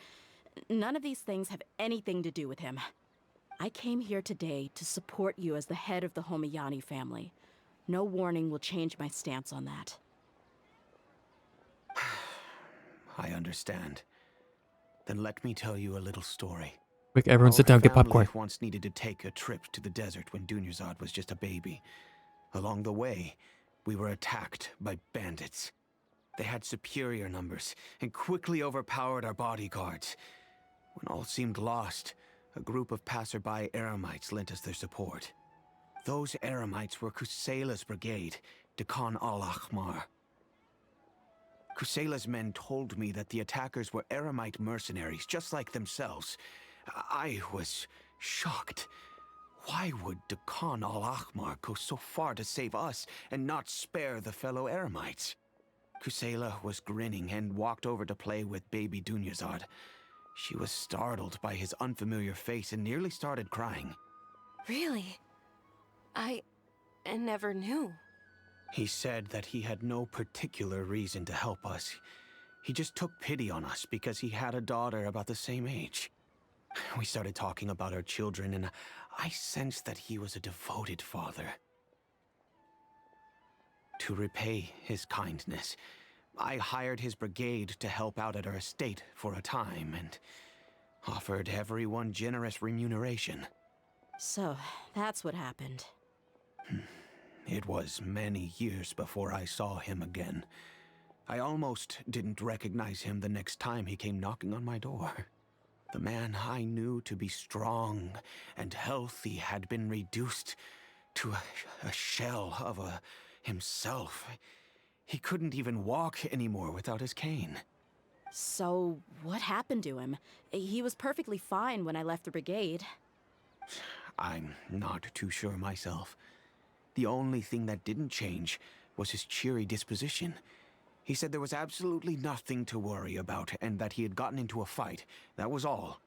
None of these things have anything to do with him. I came here today to support you as the head of the Homiyani family. No warning will change my stance on that. I understand. Then let me tell you a little story. Quick, everyone sit down, get popcorn. Our family once needed to take a trip to the desert when Dunyazad was just a baby. Along the way, we were attacked by bandits. They had superior numbers and quickly overpowered our bodyguards. When all seemed lost, a group of passerby Eremites lent us their support. Those Eremites were Kusela's brigade, Dekan al-Ahmar. Kusela's men told me that the attackers were Eremite mercenaries, just like themselves. I was shocked. Why would Dekan al-Ahmar go so far to save us and not spare the fellow Eremites? Kusela was grinning and walked over to play with baby Dunyazad. She was startled by his unfamiliar face and nearly started crying. Really? I never knew. He said that he had no particular reason to help us. He just took pity on us because he had a daughter about the same age. We started talking about our children, and I sensed that he was a devoted father. To repay his kindness, I hired his brigade to help out at our estate for a time and offered everyone generous remuneration. So, that's what happened. It was many years before I saw him again. I almost didn't recognize him the next time he came knocking on my door. The man I knew to be strong and healthy had been reduced to a shell of himself. He couldn't even walk anymore without his cane. So, what happened to him? He was perfectly fine when I left the brigade. I'm not too sure myself. The only thing that didn't change was his cheery disposition. He said there was absolutely nothing to worry about and that he had gotten into a fight. That was all.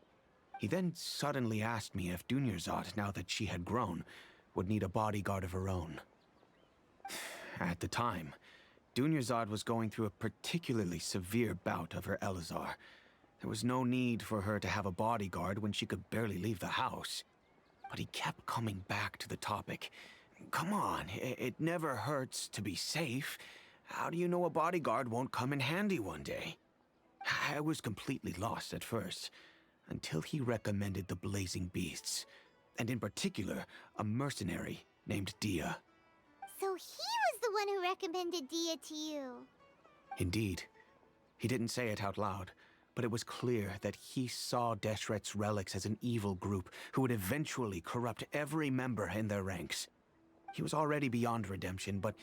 He then suddenly asked me if Dunyazad, now that she had grown, would need a bodyguard of her own. At the time, Dunyazad was going through a particularly severe bout of her Elazar. There was no need for her to have a bodyguard when she could barely leave the house. But he kept coming back to the topic. Come on, it never hurts to be safe. How do you know a bodyguard won't come in handy one day? I was completely lost at first, until he recommended the Blazing Beasts, and in particular, a mercenary named Dehya. So he was the one who recommended Dehya to you. Indeed. He didn't say it out loud, but it was clear that he saw Deshret's relics as an evil group who would eventually corrupt every member in their ranks. He was already beyond redemption, but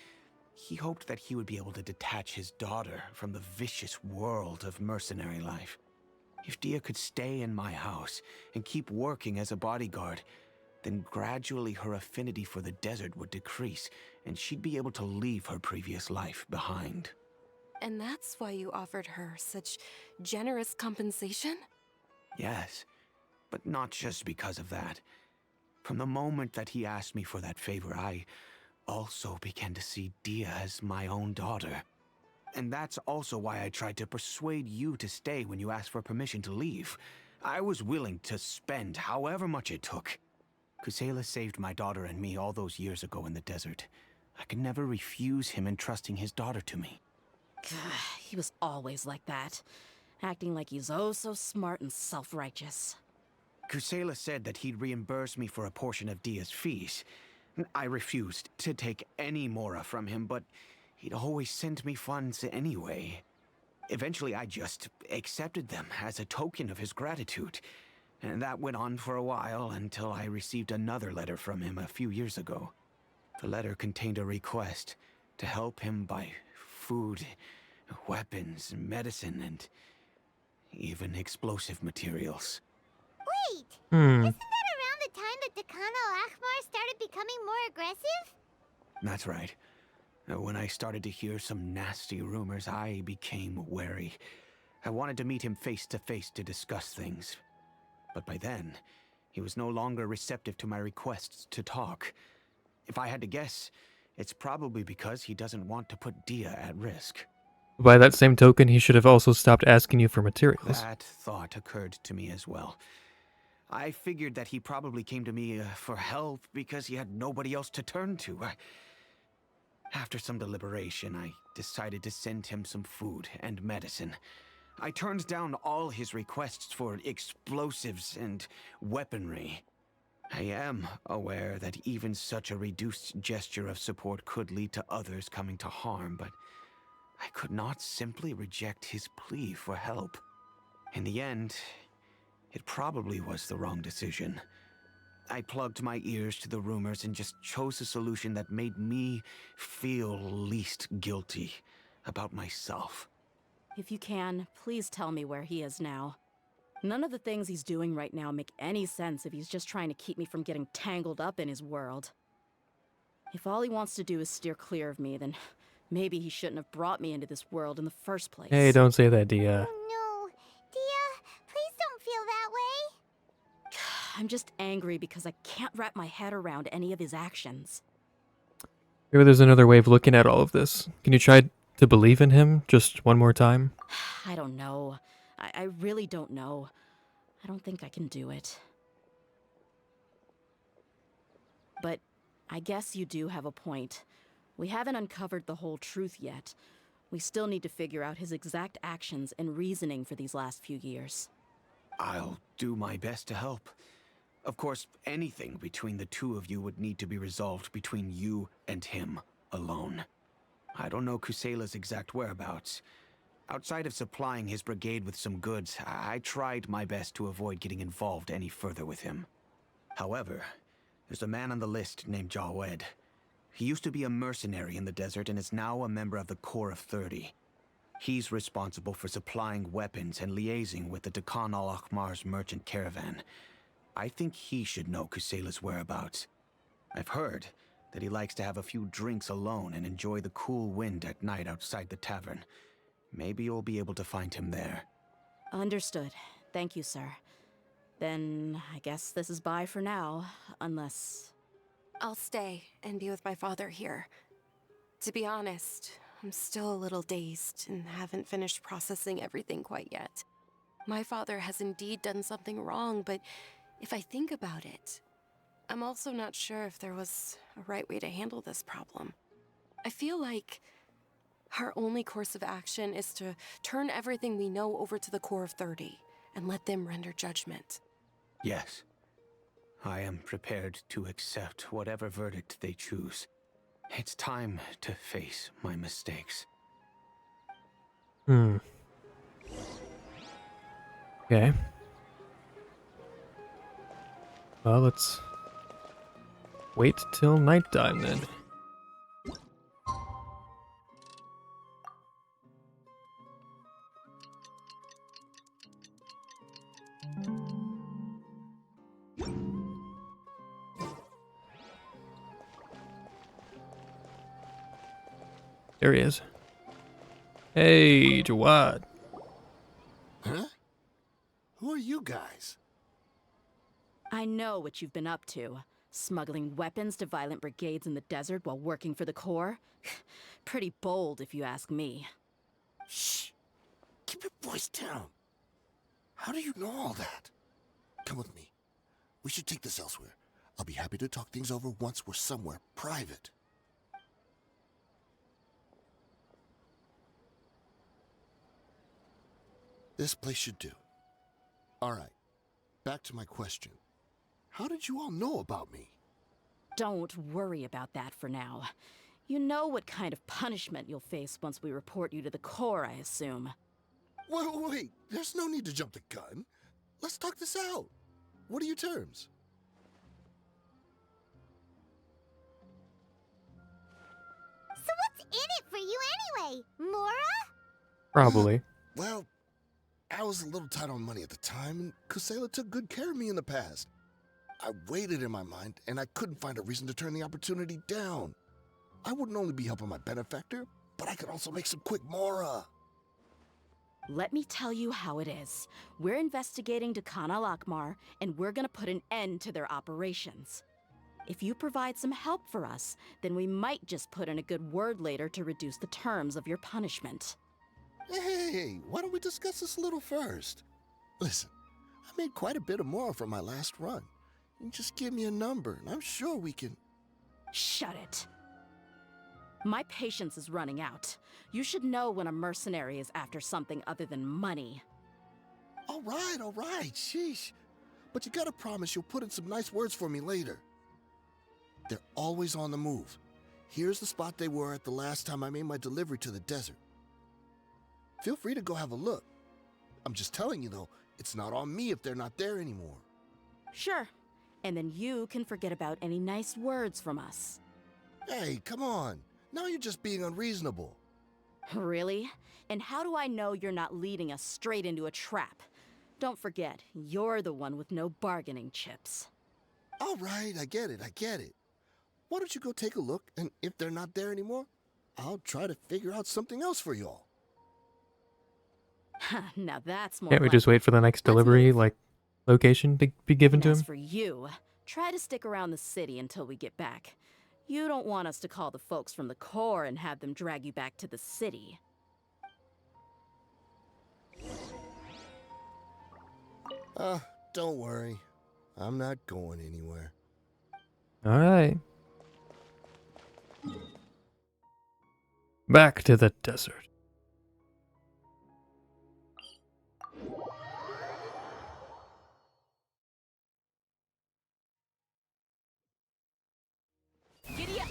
he hoped that he would be able to detach his daughter from the vicious world of mercenary life. If Dehya could stay in my house and keep working as a bodyguard, then gradually her affinity for the desert would decrease, and she'd be able to leave her previous life behind. And that's why you offered her such generous compensation? Yes, but not just because of that. From the moment that he asked me for that favor, I also began to see Dehya as my own daughter. And that's also why I tried to persuade you to stay when you asked for permission to leave. I was willing to spend however much it took. Kusela saved my daughter and me all those years ago in the desert. I could never refuse him entrusting his daughter to me. He was always like that, acting like he's oh so smart and self-righteous. Kusela said that he'd reimburse me for a portion of Dehya's fees. I refused to take any Mora from him, but he'd always sent me funds anyway. Eventually, I just accepted them as a token of his gratitude. And that went on for a while until I received another letter from him a few years ago. The letter contained a request to help him buy food, weapons, medicine, and even explosive materials. Wait! Hmm. Isn't that around the time that Dekhan al-Ahmar started becoming more aggressive? That's right. When I started to hear some nasty rumors, I became wary. I wanted to meet him face to face to discuss things. But by then, he was no longer receptive to my requests to talk. If I had to guess, it's probably because he doesn't want to put Dehya at risk. By that same token, he should have also stopped asking you for materials. That thought occurred to me as well. I figured that he probably came to me for help because he had nobody else to turn to. After some deliberation, I decided to send him some food and medicine. I turned down all his requests for explosives and weaponry. I am aware that even such a reduced gesture of support could lead to others coming to harm, but I could not simply reject his plea for help. In the end, it probably was the wrong decision. I plugged my ears to the rumors and just chose a solution that made me feel least guilty about myself. If you can, please tell me where he is now. None of the things he's doing right now make any sense if he's just trying to keep me from getting tangled up in his world. If all he wants to do is steer clear of me, then maybe he shouldn't have brought me into this world in the first place. Hey, don't say that, Dehya. Oh no. Dehya, please don't feel that way. I'm just angry because I can't wrap my head around any of his actions. Maybe there's another way of looking at all of this. Can you try to believe in him just one more time? I don't know. I really don't know. I don't think I can do it. But I guess you do have a point. We haven't uncovered the whole truth yet. We still need to figure out his exact actions and reasoning for these last few years. I'll do my best to help. Of course, anything between the two of you would need to be resolved between you and him alone. I don't know Kusela's exact whereabouts. Outside of supplying his brigade with some goods, I tried my best to avoid getting involved any further with him. However, there's a man on the list named Jawed. He used to be a mercenary in the desert and is now a member of the Corps of 30. He's responsible for supplying weapons and liaising with the Dekhan al-Akhmar's merchant caravan. I think he should know Kusela's whereabouts. I've heard that he likes to have a few drinks alone and enjoy the cool wind at night outside the tavern. Maybe you'll be able to find him there. Understood. Thank you, sir. Then I guess this is bye for now, unless... I'll stay and be with my father here. To be honest, I'm still a little dazed and haven't finished processing everything quite yet. My father has indeed done something wrong, but if I think about it, I'm also not sure if there was a right way to handle this problem. I feel like our only course of action is to turn everything we know over to the Corps of 30 and let them render judgment. Yes. I am prepared to accept whatever verdict they choose. It's time to face my mistakes. Okay. Well, let's wait till nighttime then. There he is. Hey, Jawad. Huh? Who are you guys? I know what you've been up to. Smuggling weapons to violent brigades in the desert while working for the Corps? Pretty bold, if you ask me. Shh! Keep your voice down. How do you know all that? Come with me. We should take this elsewhere. I'll be happy to talk things over once we're somewhere private. This place should do. All right. Back to my question. How did you all know about me? Don't worry about that for now. You know what kind of punishment you'll face once we report you to the Corps, I assume. Wait. There's no need to jump the gun. Let's talk this out. What are your terms? So what's in it for you anyway, Mora? Probably. Well, I was a little tight on money at the time, and Kusela took good care of me in the past. I weighed it in my mind, and I couldn't find a reason to turn the opportunity down. I wouldn't only be helping my benefactor, but I could also make some quick Mora. Let me tell you how it is. We're investigating Dekhan al-Akhmar, and we're gonna put an end to their operations. If you provide some help for us, then we might just put in a good word later to reduce the terms of your punishment. Hey, why don't we discuss this a little first? Listen, I made quite a bit of Mora from my last run. You just give me a number, and I'm sure we can... Shut it. My patience is running out. You should know when a mercenary is after something other than money. All right, sheesh. But you gotta promise you'll put in some nice words for me later. They're always on the move. Here's the spot they were at the last time I made my delivery to the desert. Feel free to go have a look. I'm just telling you though, it's not on me if they're not there anymore. Sure. And then you can forget about any nice words from us. Hey, come on. Now you're just being unreasonable. Really? And how do I know you're not leading us straight into a trap? Don't forget, you're the one with no bargaining chips. All right, I get it. Why don't you go take a look, and if they're not there anymore, I'll try to figure out something else for y'all. Now that's more Can't we like just wait for the next Let's delivery, move. like, location to be given And to as him? for you, try to stick around the city until we get back. You don't want us to call the folks from the Corps and have them drag you back to the city. Don't worry. I'm not going anywhere. All right. Back to the desert. Giddy up!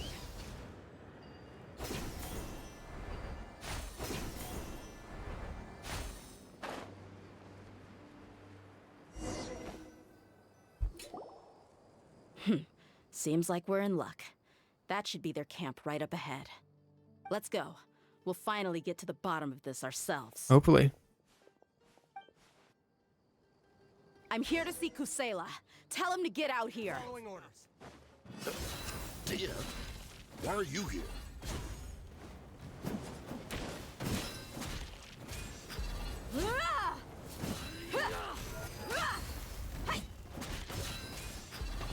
Seems like we're in luck. That should be their camp right up ahead. Let's go. We'll finally get to the bottom of this ourselves. Hopefully. I'm here to see Kusela. Tell him to get out here. Following orders. Dehya, why are you here?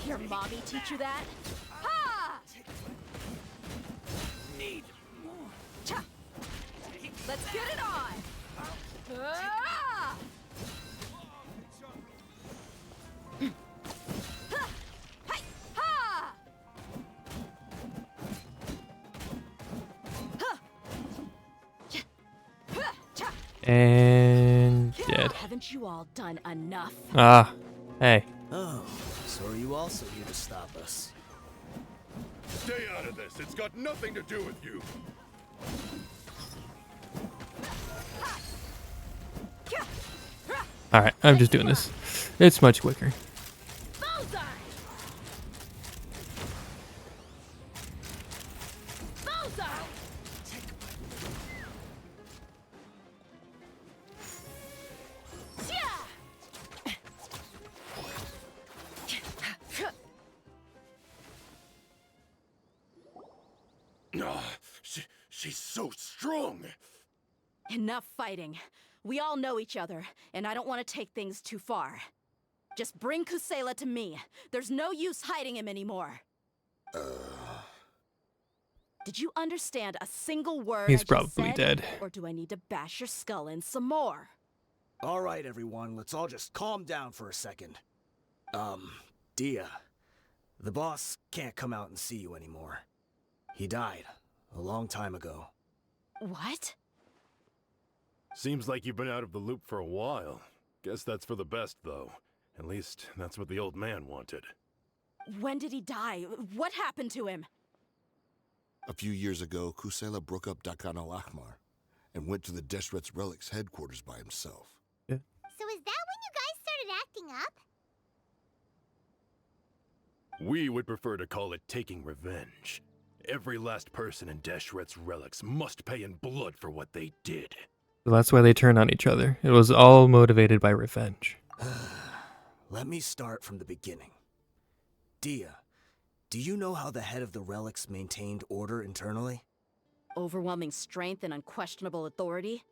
Your mommy teach you that? Ha! Need more. Cha! Let's get it on! Ah! Ha! Hi! Ha! Ha! Cha! Ha! Cha! And dead. Haven't you all done enough? Ah, hey. Oh, so are you also here to stop us? Stay out of this. It's got nothing to do with you. All right, I'm just doing this. It's much quicker. Bullseye! Bullseye! She's so strong. Enough fighting. We all know each other, and I don't want to take things too far. Just bring Kusela to me. There's no use hiding him anymore. Did you understand a single word He's I just probably said? dead. Or do I need to bash your skull in some more? All right, everyone, let's all just calm down for a second. Dehya, the boss can't come out and see you anymore. He died a long time ago. What? Seems like you've been out of the loop for a while. Guess that's for the best, though. At least, that's what the old man wanted. When did he die? What happened to him? A few years ago, Kusela broke up Dakan al-Ahmar and went to the Deshret's Relics headquarters by himself. So is that when you guys started acting up? We would prefer to call it taking revenge. Every last person in Deshret's Relics must pay in blood for what they did. So that's why they turned on each other. It was all motivated by revenge. Let me start from the beginning. Dehya, do you know how the head of the Relics maintained order internally? Overwhelming strength and unquestionable authority?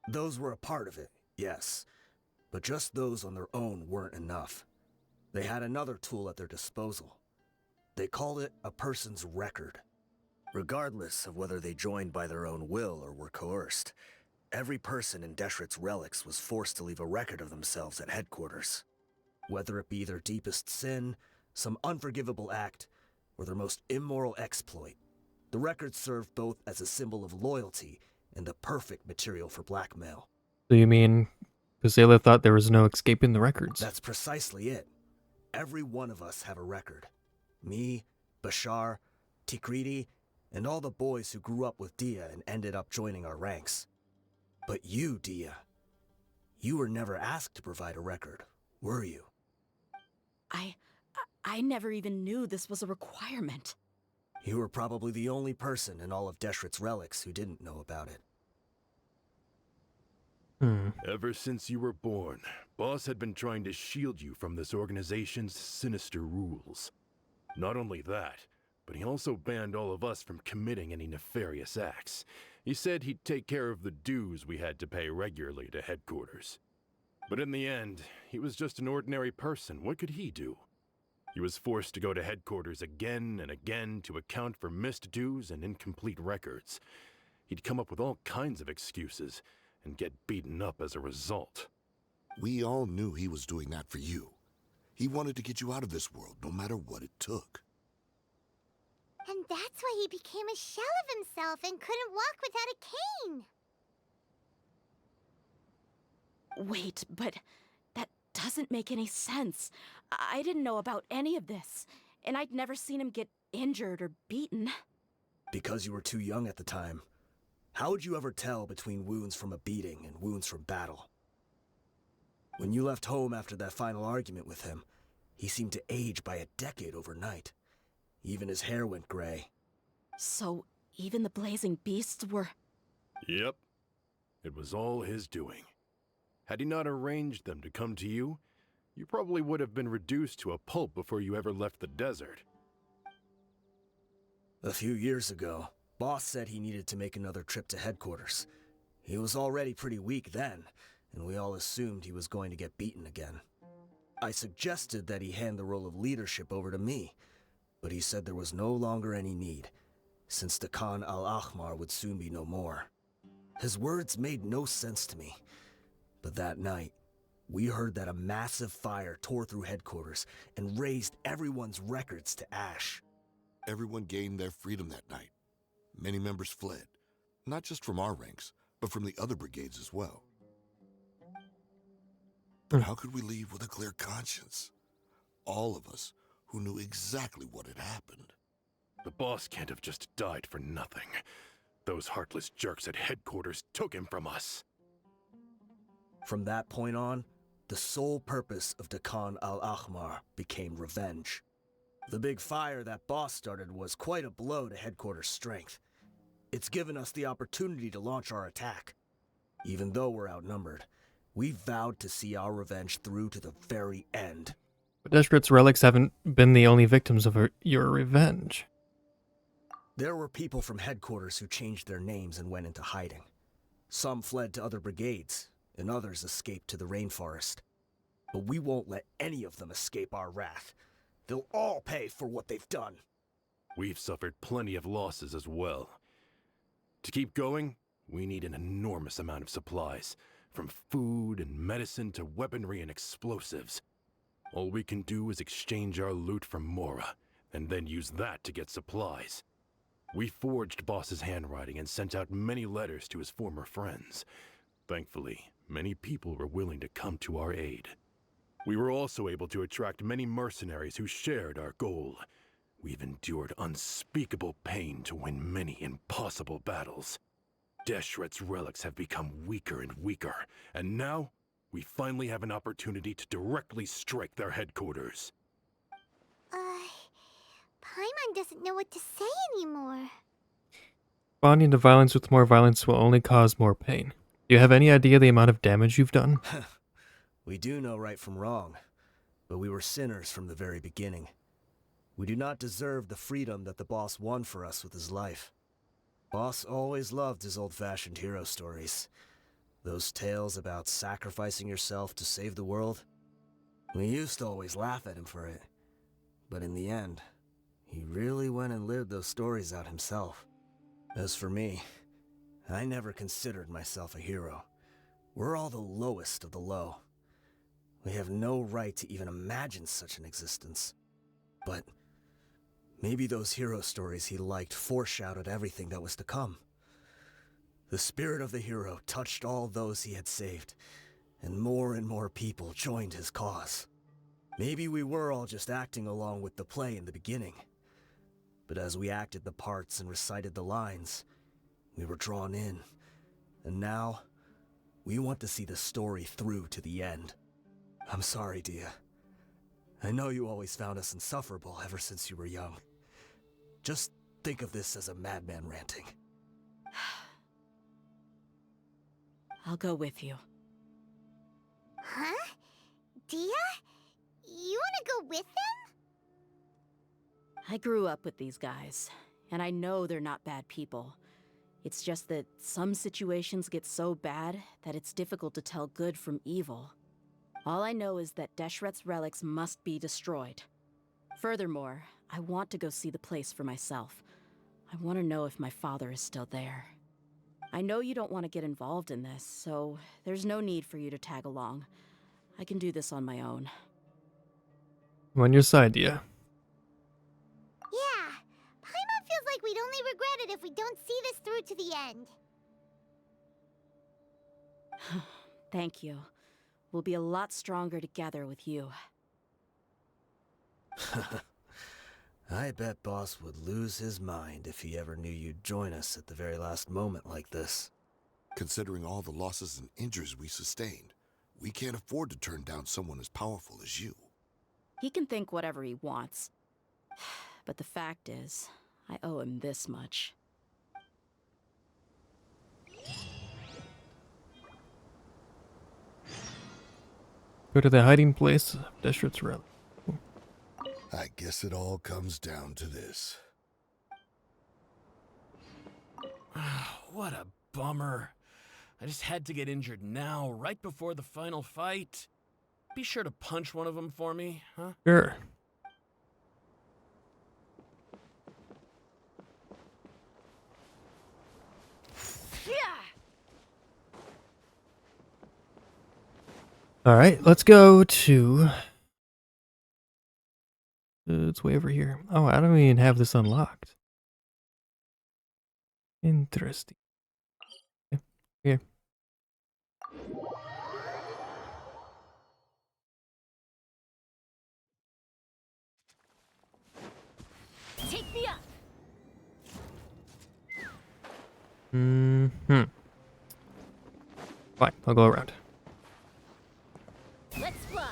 Those were a part of it, yes. But just those on their own weren't enough. They had another tool at their disposal. They called it a person's record. Regardless of whether they joined by their own will or were coerced, every person in Deshret's Relics was forced to leave a record of themselves at headquarters. Whether it be their deepest sin, some unforgivable act, or their most immoral exploit, the record served both as a symbol of loyalty and the perfect material for blackmail. So you mean Kusela thought there was no escaping the records? That's precisely it. Every one of us have a record. Me, Bashar, Tikriti, and all the boys who grew up with Dehya and ended up joining our ranks. But you, Dehya, you were never asked to provide a record, were you? I never even knew this was a requirement. You were probably the only person in all of Deshret's Relics who didn't know about it. Ever since you were born, Boss had been trying to shield you from this organization's sinister rules. Not only that, but he also banned all of us from committing any nefarious acts. He said he'd take care of the dues we had to pay regularly to headquarters. But in the end, he was just an ordinary person. What could he do? He was forced to go to headquarters again and again to account for missed dues and incomplete records. He'd come up with all kinds of excuses and get beaten up as a result. We all knew he was doing that for you. He wanted to get you out of this world, no matter what it took. And that's why he became a shell of himself and couldn't walk without a cane. Wait, but that doesn't make any sense. I didn't know about any of this, and I'd never seen him get injured or beaten. Because you were too young at the time. How would you ever tell between wounds from a beating and wounds from battle? When you left home after that final argument with him, he seemed to age by a decade overnight. Even his hair went gray. So, even the blazing beasts were... Yep. It was all his doing. Had he not arranged them to come to you, you probably would have been reduced to a pulp before you ever left the desert. A few years ago, Boss said he needed to make another trip to headquarters. He was already pretty weak then, and we all assumed he was going to get beaten again. I suggested that he hand the role of leadership over to me, but he said there was no longer any need, since the Khan al-Ahmar would soon be no more. His words made no sense to me, but that night, we heard that a massive fire tore through headquarters and razed everyone's records to ash. Everyone gained their freedom that night. Many members fled, not just from our ranks, but from the other brigades as well. But how could we leave with a clear conscience? All of us who knew exactly what had happened. The boss can't have just died for nothing. Those heartless jerks at headquarters took him from us. From that point on, the sole purpose of the Khan al-Ahmar became revenge. The big fire that Boss started was quite a blow to headquarters' strength. It's given us the opportunity to launch our attack. Even though we're outnumbered, we vowed to see our revenge through to the very end. But Deshret's relics haven't been the only victims of your revenge. There were people from headquarters who changed their names and went into hiding. Some fled to other brigades, and others escaped to the rainforest. But we won't let any of them escape our wrath. They'll all pay for what they've done. We've suffered plenty of losses as well. To keep going, we need an enormous amount of supplies, from food and medicine to weaponry and explosives. All we can do is exchange our loot from Mora, and then use that to get supplies. We forged Boss's handwriting and sent out many letters to his former friends. Thankfully, many people were willing to come to our aid. We were also able to attract many mercenaries who shared our goal. We've endured unspeakable pain to win many impossible battles. Deshret's relics have become weaker and weaker, and now we finally have an opportunity to directly strike their headquarters. Paimon doesn't know what to say anymore. Responding to violence with more violence will only cause more pain. Do you have any idea the amount of damage you've done? We do know right from wrong, but we were sinners from the very beginning. We do not deserve the freedom that the boss won for us with his life. Boss always loved his old-fashioned hero stories. Those tales about sacrificing yourself to save the world. We used to always laugh at him for it. But in the end, he really went and lived those stories out himself. As for me, I never considered myself a hero. We're all the lowest of the low. We have no right to even imagine such an existence. But maybe those hero stories he liked foreshadowed everything that was to come. The spirit of the hero touched all those he had saved, and more people joined his cause. Maybe we were all just acting along with the play in the beginning. But as we acted the parts and recited the lines, we were drawn in. And now, we want to see the story through to the end. I'm sorry, Dehya. I know you always found us insufferable ever since you were young. Just think of this as a madman ranting. I'll go with you. Huh? Dehya? You wanna go with them? I grew up with these guys, and I know they're not bad people. It's just that some situations get so bad that it's difficult to tell good from evil. All I know is that Deshret's relics must be destroyed. Furthermore, I want to go see the place for myself. I want to know if my father is still there. I know you don't want to get involved in this, so there's no need for you to tag along. I can do this on my own. I'm on your side, Dehya. Yeah, Paimon end. Thank you. We'll be a lot stronger together with you. I bet Boss would lose his mind if he ever knew you'd join us at the very last moment like this. Considering all the losses and injuries we sustained, we can't afford to turn down someone as powerful as you. He can think whatever he wants. But the fact is, I owe him this much. Go to the hiding place of Deshret's relic. I guess it all comes down to this. What a bummer. I just had to get injured now, right before the final fight. Be sure to punch one of them for me, huh? Sure. Alright, let's go to... it's way over here. Oh, I don't even have this unlocked. Interesting. Okay, here. Take me up. Fine, I'll go around. Let's fly.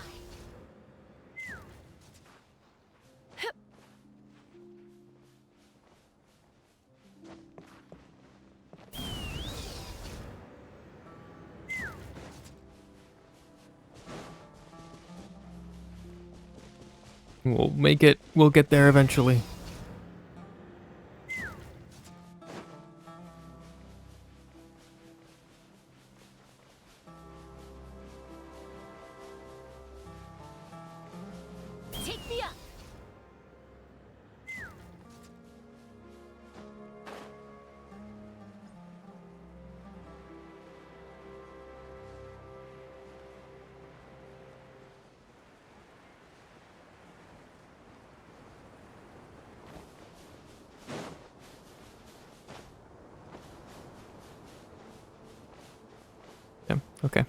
We'll make it. We'll get there eventually. Take me up. Yeah, okay.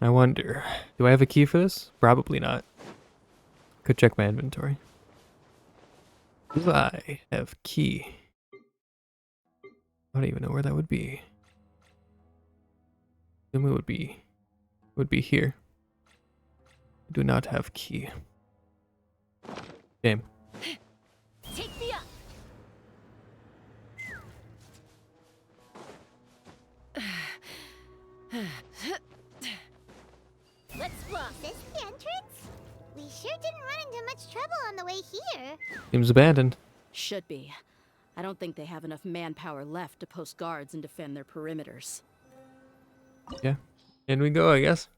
I wonder, do I have a key for this? Probably not. Could check my inventory. Do I have key? I don't even know where that would be. Then it would be here. I do not have key. Game. Take me up. Let's fly. Is this the entrance? We sure didn't run into much trouble on the way here. Seems abandoned. Should be. I don't think they have enough manpower left to post guards and defend their perimeters. Yeah. In we go, I guess.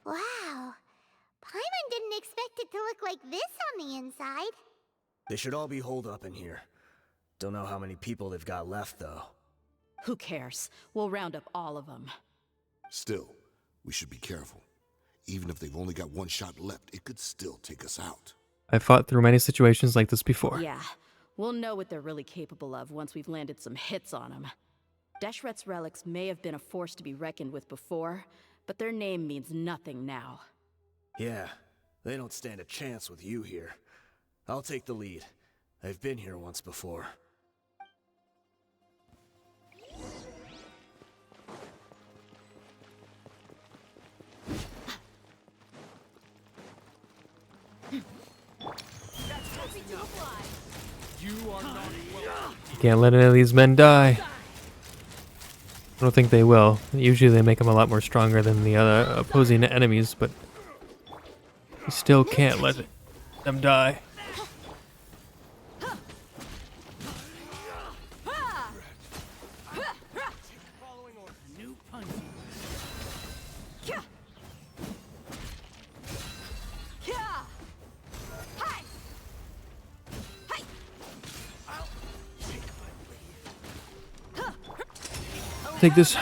Wow. Paimon didn't expect it to look like this on the inside. They should all be holed up in here. Don't know how many people they've got left, though. Who cares? We'll round up all of them. Still, we should be careful. Even if they've only got one shot left, it could still take us out. I've fought through many situations like this before. Yeah, we'll know what they're really capable of once we've landed some hits on them. Deshret's relics may have been a force to be reckoned with before, but their name means nothing now. Yeah, they don't stand a chance with you here. I'll take the lead. I've been here once before. You can't let any of these men die. I don't think they will. Usually they make them a lot more stronger than the other opposing enemies, but you still can't let them die. take this.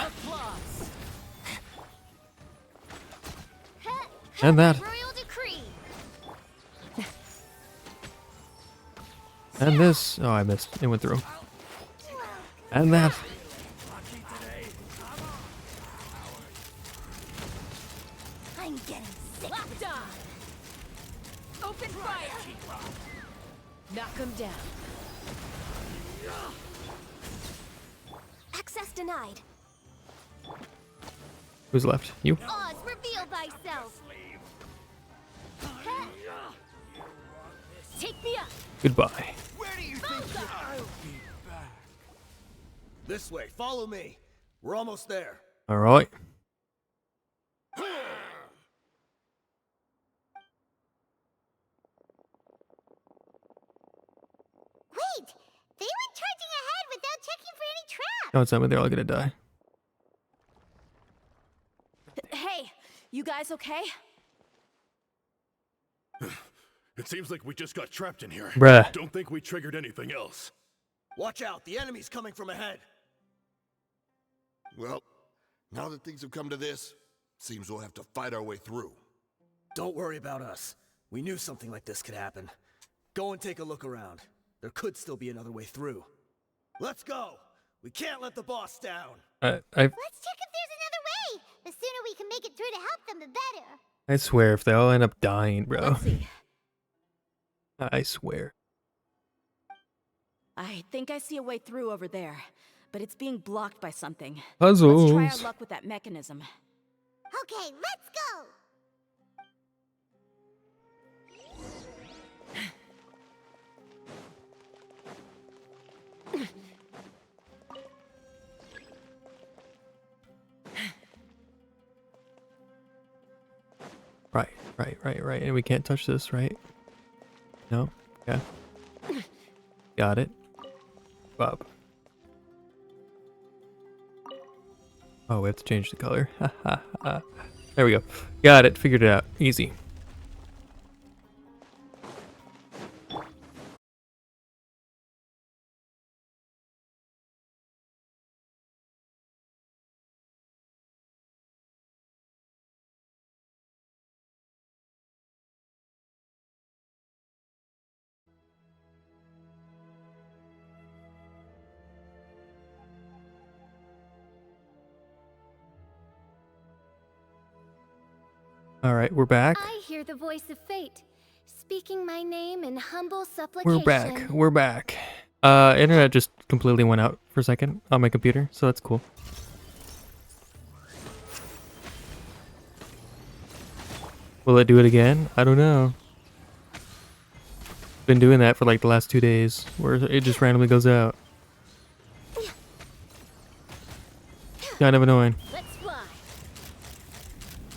And that. Royal decree. And this. Oh, I missed. It went through. And that. I'm getting sick. Locked on. Open fire. Knock him down. Access denied. Who's left? You? Oz, reveal thyself. Take me up. Goodbye. This way, follow me. We're almost there. All right. Wait, they went charging ahead without checking for any traps. Don't tell me they're all gonna die. Hey, you guys okay? It seems like we just got trapped in here. Bruh. Don't think we triggered anything else. Watch out, the enemy's coming from ahead. Well, now that things have come to this, seems we'll have to fight our way through. Don't worry about us. We knew something like this could happen. Go and take a look around. There could still be another way through. Let's go! We can't let the boss down! I Let's check if there's another way. The sooner we can make it through to help them, the better. swear if they all end up dying, bro. Let's see. I swear. I think I see a way through over there, but it's being blocked by something. Puzzles. Let's try our luck with that mechanism. Okay, let's go. Right. And we can't touch this, right? No? Yeah. Got it. Bob. Oh, we have to change the color. There we go. Got it. Figured it out. Easy. All right, we're back. I hear the voice of fate, speaking my name in humble supplication. We're back. Internet just completely went out for a second on my computer, so that's cool. Will it do it again? I don't know. Been doing that for like the last 2 days, where it just randomly goes out. Kind of annoying. Let's fly.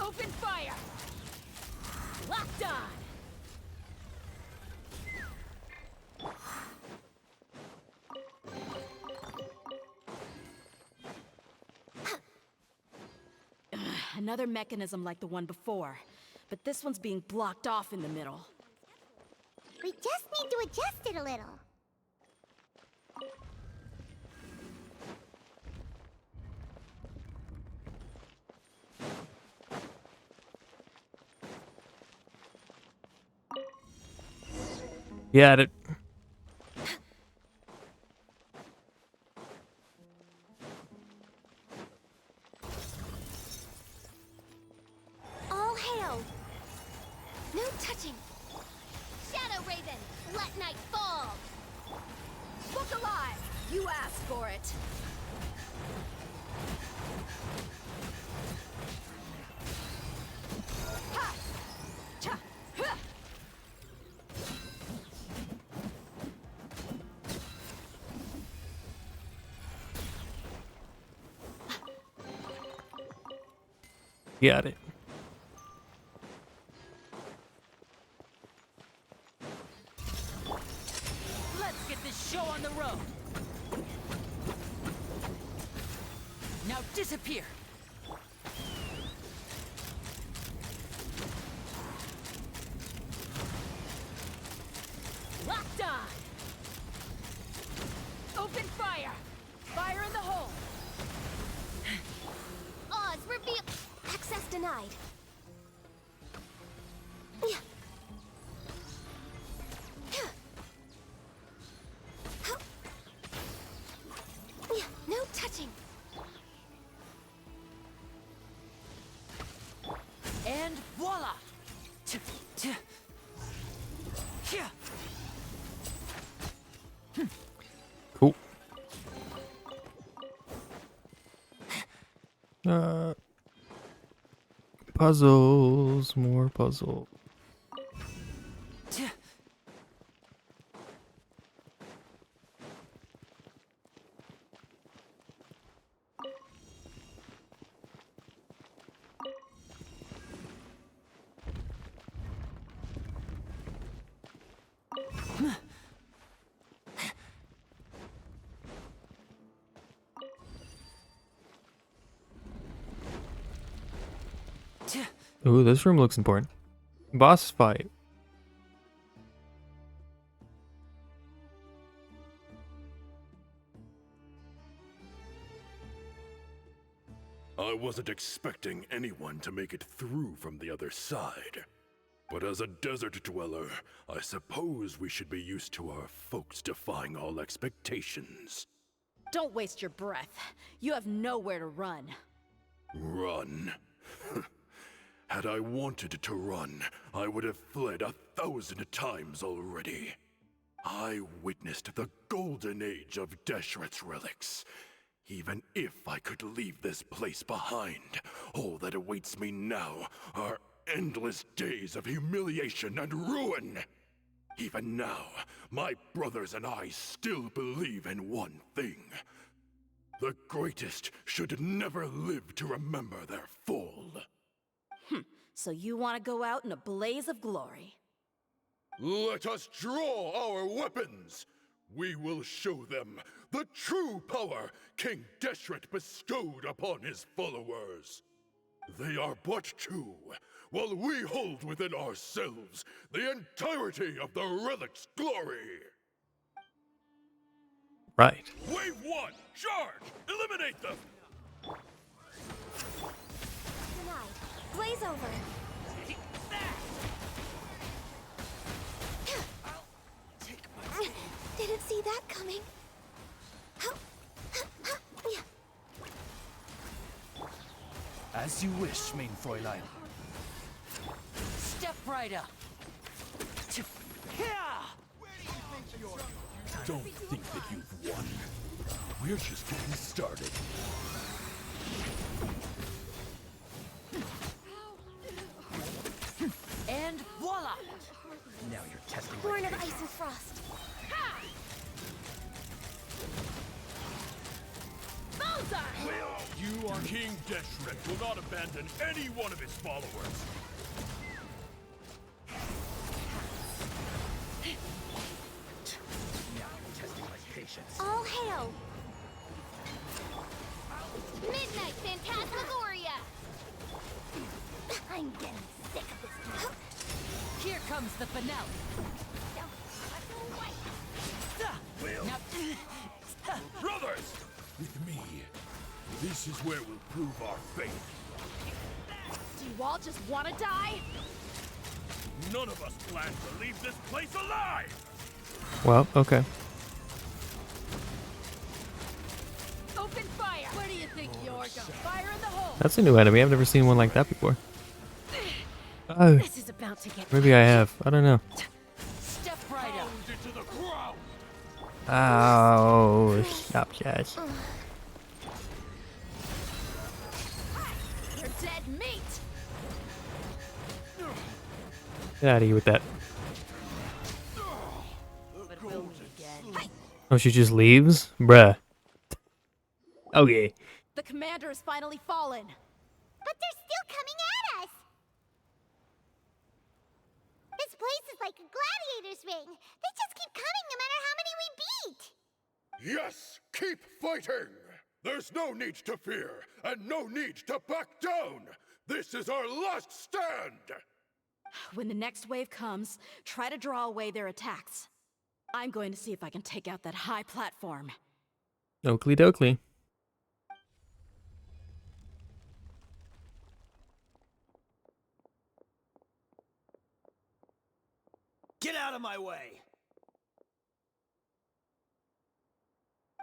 Open fire. Locked on. Another mechanism like the one before, but this one's being blocked off in the middle. We just need to adjust it a little. Got it. All hail. No touching. Shadow Raven, let night fall. Look alive. You asked for it. Ha! Cha! Huh! Got it. Let's get this show on the road. Now disappear. Locked on. Open fire. Fire in the hole. Oz, reveal. Access denied. Yeah. Yeah, no touching. And voila! Cool. Puzzles, more puzzle. Ooh, this room looks important. Boss fight. I wasn't expecting anyone to make it through from the other side. But as a desert dweller, I suppose we should be used to our folks defying all expectations. Don't waste your breath. You have nowhere to run. Run? Had I wanted to run, I would have fled 1,000 times already. I witnessed the golden age of Deshret's relics. Even if I could leave this place behind, all that awaits me now are endless days of humiliation and ruin. Even now, my brothers and I still believe in one thing. The greatest should never live to remember their fall. So you want to go out in a blaze of glory. Let us draw our weapons! We will show them the true power King Deshret bestowed upon his followers. They are but two, while we hold within ourselves the entirety of the relic's glory. Right. Wave 1, charge! Eliminate them! Denied. Blaze over. Didn't see that coming. As you wish, main Fräulein. Step right up. Don't think that you've won. We're just getting started. And voila! Now you're testing Born my of patience. ice and frost. You, King Deshret, will not abandon any one of his followers. Now you're testing my patience. All hail. Midnight Phantasmagoria. I'm getting sick of this game. Here comes the finale. Now, Brothers! With me, this is where we'll prove our faith. do you all just want to die? None of us plan to leave this place alive! Well, okay. Open fire! Where do you think you're going? Fire in the hole! That's a new enemy. I've never seen one like that before. Oh, This is about to get maybe I have. I don't know. Step right up. Into the ground! Oh, stop, Jazz. You're dead meat! Get out of here with that. But we'll meet again. Oh, she just leaves? Bruh. Okay. The commander has finally fallen. But they're still coming at us! This place is like a gladiator's ring. They just keep coming no matter how many we beat! Yes, keep fighting! There's no need to fear, and no need to back down! This is our last stand! When the next wave comes, try to draw away their attacks. I'm going to see if I can take out that high platform. Oakley dokley. Get out of my way!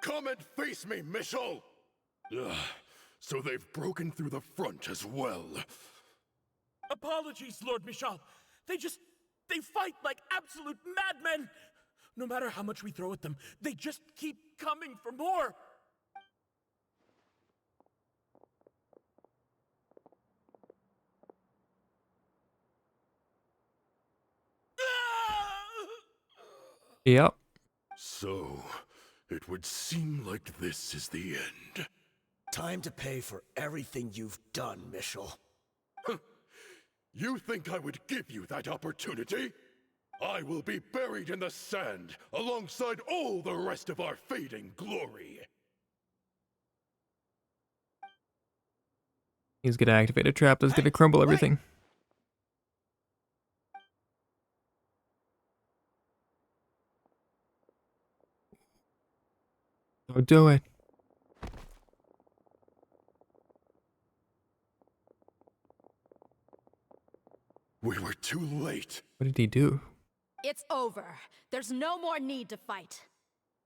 Come and face me, Michel! Ugh, so they've broken through the front as well. Apologies, Lord Michal. They fight like absolute madmen. No matter how much we throw at them, they just keep coming for more. Yep. So, it would seem like this is the end. Time to pay for everything you've done, Michel. You think I would give you that opportunity? I will be buried in the sand alongside all the rest of our fading glory. He's gonna activate a trap that's gonna crumble everything. Don't do it. We were too late. What did he do? It's over. There's no more need to fight.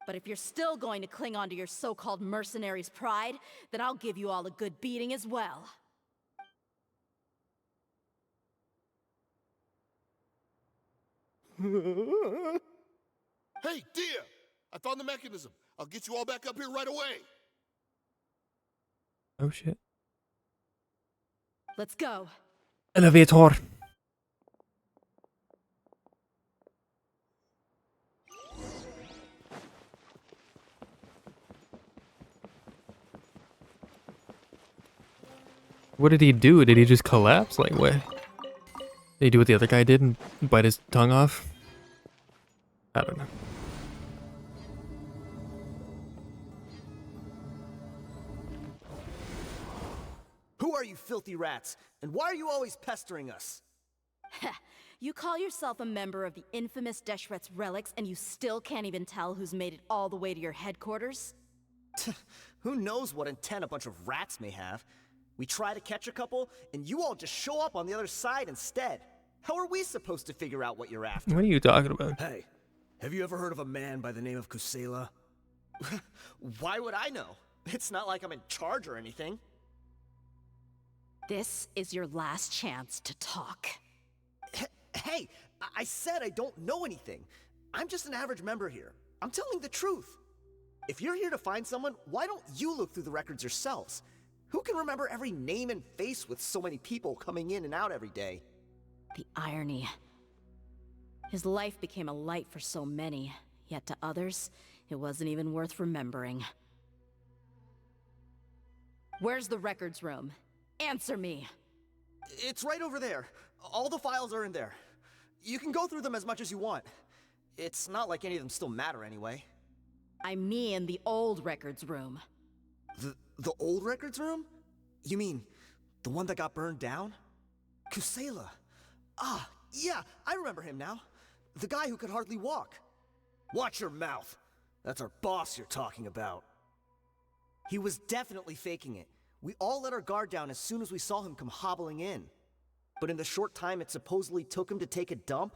But if you're still going to cling on to your so-called mercenary's pride, then I'll give you all a good beating as well. Hey, Dehya! I found the mechanism. I'll get you all back up here right away. Oh shit. Let's go. Elevator. What did he do? Did he just collapse? Like what? Did he do what the other guy did and bite his tongue off? I don't know. Who are you filthy rats? And why are you always pestering us? You call yourself a member of the infamous Deshret's relics and you still can't even tell who's made it all the way to your headquarters? Who knows what intent a bunch of rats may have? We try to catch a couple, and you all just show up on the other side instead. How are we supposed to figure out what you're after? What are you talking about? Hey, have you ever heard of a man by the name of Kusela? Why would I know? It's not like I'm in charge or anything. This is your last chance to talk. Hey, I said I don't know anything. I'm just an average member here. I'm telling the truth. If you're here to find someone, why don't you look through the records yourselves? Who can remember every name and face with so many people coming in and out every day? The irony. His life became a light for so many, yet to others, it wasn't even worth remembering. Where's the records room? Answer me! It's right over there. All the files are in there. You can go through them as much as you want. It's not like any of them still matter anyway. I mean the old records room. The old records room? You mean, the one that got burned down? Kusela. Ah, yeah, I remember him now. The guy who could hardly walk. Watch your mouth. That's our boss you're talking about. He was definitely faking it. We all let our guard down as soon as we saw him come hobbling in. But in the short time it supposedly took him to take a dump,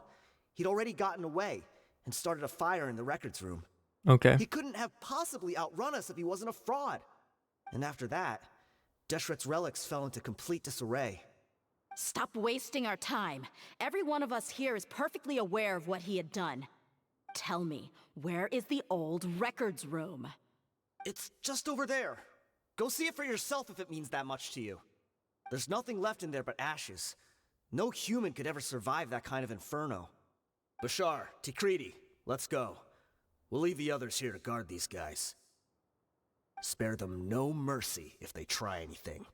he'd already gotten away and started a fire in the records room. Okay. He couldn't have possibly outrun us if he wasn't a fraud. And after that, Deshret's relics fell into complete disarray. Stop wasting our time. Every one of us here is perfectly aware of what he had done. Tell me, where is the old records room? It's just over there. Go see it for yourself if it means that much to you. There's nothing left in there but ashes. No human could ever survive that kind of inferno. Bashar, Tikriti, let's go. We'll leave the others here to guard these guys. Spare them no mercy if they try anything.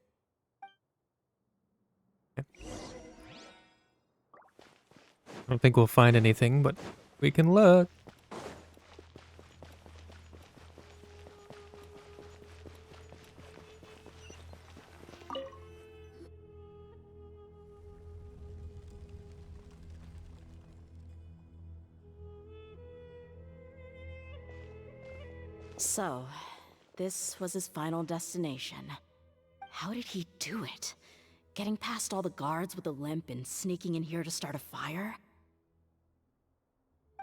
I don't think we'll find anything, but we can look. So, this was his final destination. How did he do it? Getting past all the guards with a limp and sneaking in here to start a fire?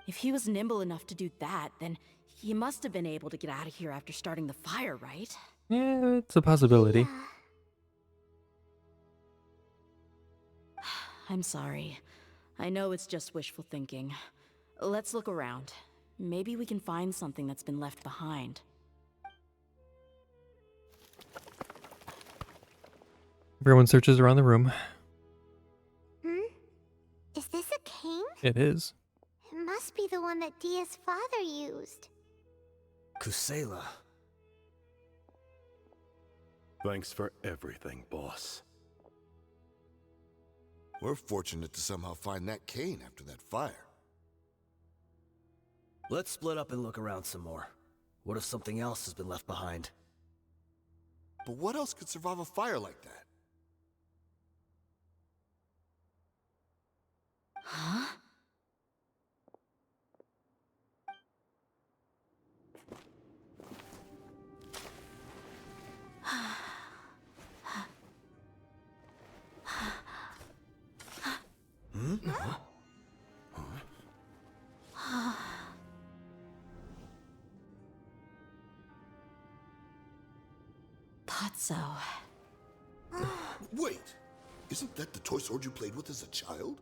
If he was nimble enough to do that, then he must have been able to get out of here after starting the fire, right? Yeah, it's a possibility. Yeah. I'm sorry. I know it's just wishful thinking. Let's look around. Maybe we can find something that's been left behind. Everyone searches around the room. Is this a cane? It is. It must be the one that Dia's father used. Kusela. Thanks for everything, boss. We're fortunate to somehow find that cane after that fire. Let's split up and look around some more. What if something else has been left behind? But what else could survive a fire like that? Huh? Thought so. Wait! Isn't that the toy sword you played with as a child?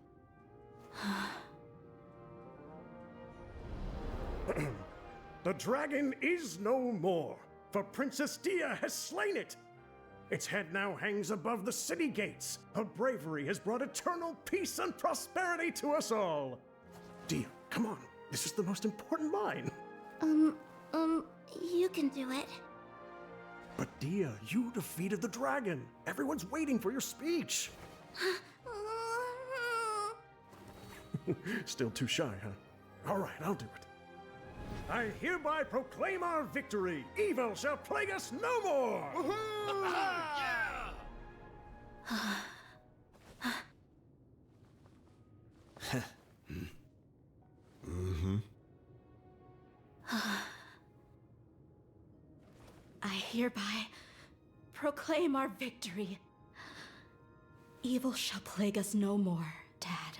The dragon is no more, for Princess Dehya has slain it. Its head now hangs above the city gates. Her bravery has brought eternal peace and prosperity to us all. Dehya, come on. This is the most important line. You can do it. But Dehya, you defeated the dragon. Everyone's waiting for your speech. Still too shy, huh? All right, I'll do it. I hereby proclaim our victory. Evil shall plague us no more. I hereby proclaim our victory. Evil shall plague us no more, Dad.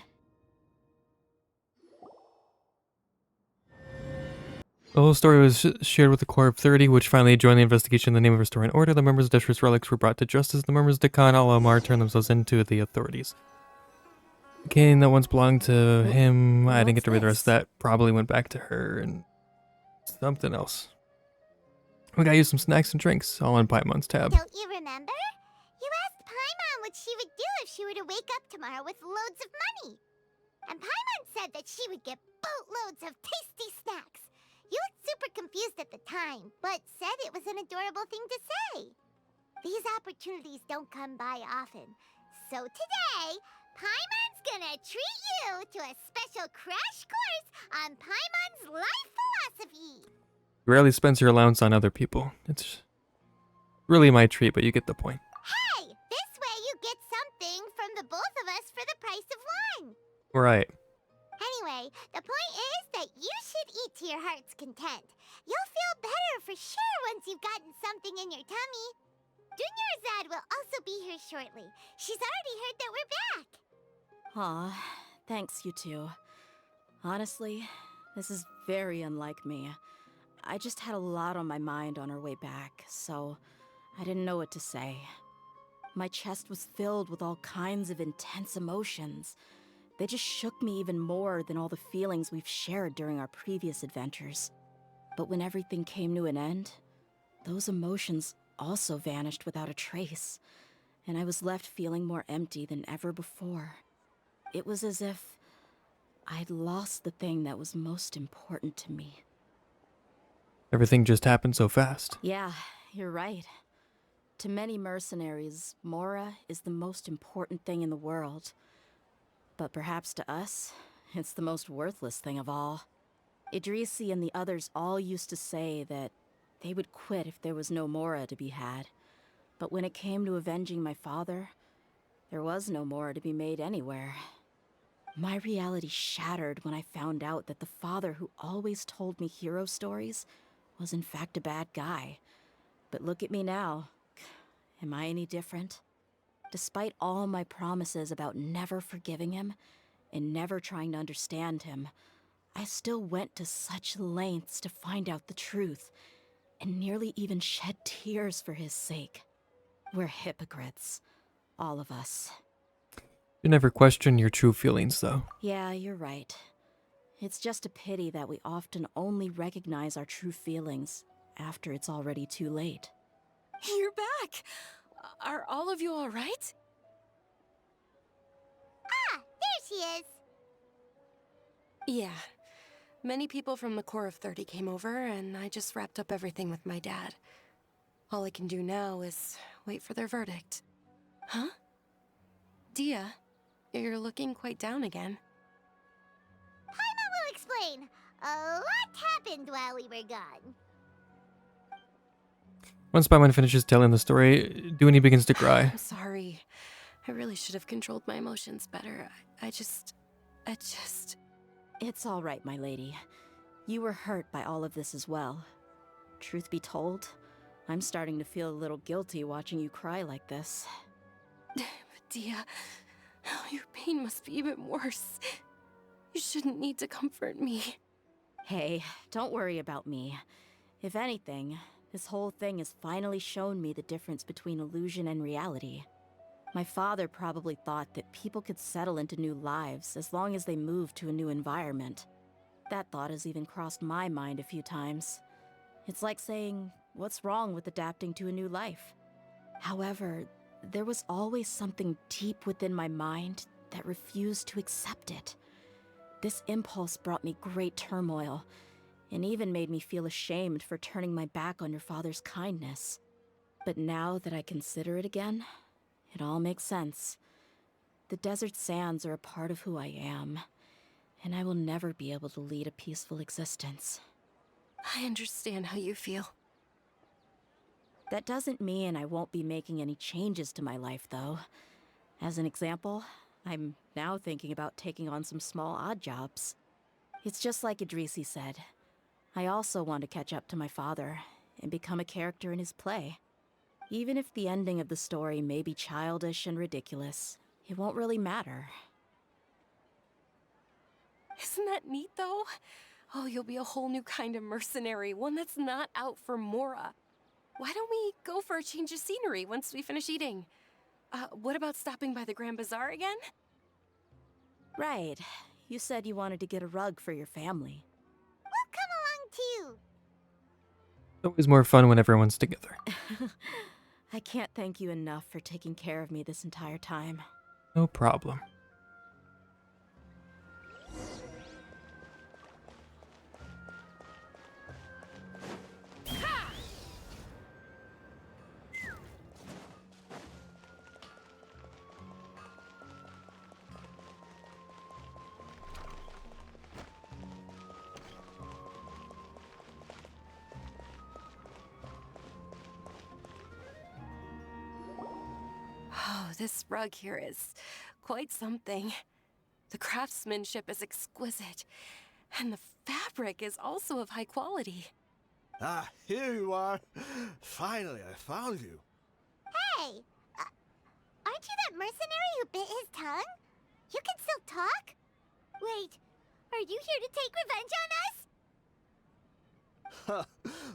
The whole story was shared with the Corps of 30, which finally joined the investigation in the name of restoring order. The members of Deshra's relics were brought to justice. The members of Dekkan Al-Amar turned themselves into the authorities. The cane that once belonged to him, I didn't get to read the rest of that, probably went back to her and something else. We gotta use some snacks and drinks, all on Paimon's tab. Don't you remember? You asked Paimon what she would do if she were to wake up tomorrow with loads of money. And Paimon said that she would get boatloads of tasty snacks. You looked super confused at the time, but said it was an adorable thing to say. These opportunities don't come by often. So today, Paimon's gonna treat you to a special crash course on Paimon's life philosophy. You rarely spends your allowance on other people. It's really my treat, but you get the point. Hey, this way you get something from the both of us for the price of one. Right. Anyway, the point is that you should eat to your heart's content. You'll feel better for sure once you've gotten something in your tummy. Dunyarzad will also be here shortly. She's already heard that we're back. Aw, thanks, you two. Honestly, this is very unlike me. I just had a lot on my mind on our way back, so I didn't know what to say. My chest was filled with all kinds of intense emotions. They just shook me even more than all the feelings we've shared during our previous adventures. But when everything came to an end, those emotions also vanished without a trace, and I was left feeling more empty than ever before. It was as if I'd lost the thing that was most important to me. Everything just happened so fast. Yeah, you're right. To many mercenaries, Mora is the most important thing in the world. But perhaps to us, it's the most worthless thing of all. Idrisi and the others all used to say that they would quit if there was no Mora to be had. But when it came to avenging my father, there was no Mora to be made anywhere. My reality shattered when I found out that the father who always told me hero stories was in fact a bad guy. But look at me now. Am I any different? Despite all my promises about never forgiving him and never trying to understand him, I still went to such lengths to find out the truth, and nearly even shed tears for his sake. We're hypocrites. All of us. You never question your true feelings, though. Yeah, you're right. It's just a pity that we often only recognize our true feelings after it's already too late. You're back! Are all of you all right? Ah, there she is. Yeah. Many people from the Corps of 30 came over, and I just wrapped up everything with my dad. All I can do now is wait for their verdict. Huh? Dehya, you're looking quite down again. Paimon will explain. A lot happened while we were gone. Once Paimon finishes telling the story, Duny begins to cry. I'm sorry. I really should have controlled my emotions better. I just... It's all right, my lady. You were hurt by all of this as well. Truth be told, I'm starting to feel a little guilty watching you cry like this. Dehya, your pain must be even worse. You shouldn't need to comfort me. Hey, don't worry about me. If anything, this whole thing has finally shown me the difference between illusion and reality. My father probably thought that people could settle into new lives as long as they moved to a new environment. That thought has even crossed my mind a few times. It's like saying, what's wrong with adapting to a new life? However, there was always something deep within my mind that refused to accept it. This impulse brought me great turmoil, and even made me feel ashamed for turning my back on your father's kindness. But now that I consider it again, it all makes sense. The desert sands are a part of who I am, and I will never be able to lead a peaceful existence. I understand how you feel. That doesn't mean I won't be making any changes to my life, though. As an example, I'm now thinking about taking on some small odd jobs. It's just like Idrisi said. I also want to catch up to my father and become a character in his play. Even if the ending of the story may be childish and ridiculous, it won't really matter. Isn't that neat, though? Oh, you'll be a whole new kind of mercenary, one that's not out for Mora. Why don't we go for a change of scenery once we finish eating? What about stopping by the Grand Bazaar again? Right. You said you wanted to get a rug for your family. We'll come along too. It's always more fun when everyone's together. I can't thank you enough for taking care of me this entire time. No problem. Oh, this rug here is quite something. The craftsmanship is exquisite, and the fabric is also of high quality. Ah, here you are. Finally, I found you. Hey, aren't you that mercenary who bit his tongue? You can still talk? Wait, are you here to take revenge on us?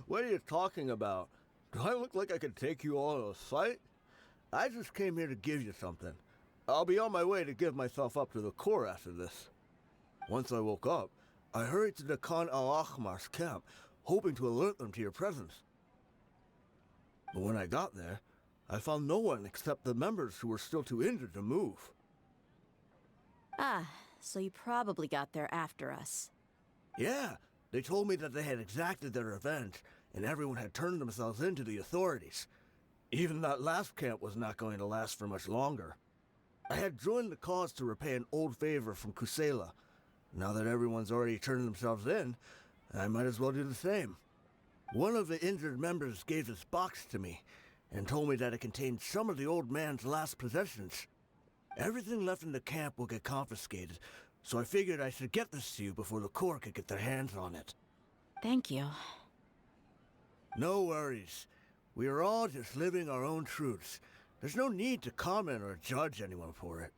What are you talking about? Do I look like I could take you all in a fight? I just came here to give you something. I'll be on my way to give myself up to the Corps after this. Once I woke up, I hurried to the Khan al-Ahmar's camp, hoping to alert them to your presence. But when I got there, I found no one except the members who were still too injured to move. Ah, so you probably got there after us. Yeah, they told me that they had exacted their revenge, and everyone had turned themselves in to the authorities. Even that last camp was not going to last for much longer. I had joined the cause to repay an old favor from Kusela. Now that everyone's already turned themselves in, I might as well do the same. One of the injured members gave this box to me, and told me that it contained some of the old man's last possessions. Everything left in the camp will get confiscated, so I figured I should get this to you before the Corps could get their hands on it. Thank you. No worries. We are all just living our own truths. There's no need to comment or judge anyone for it.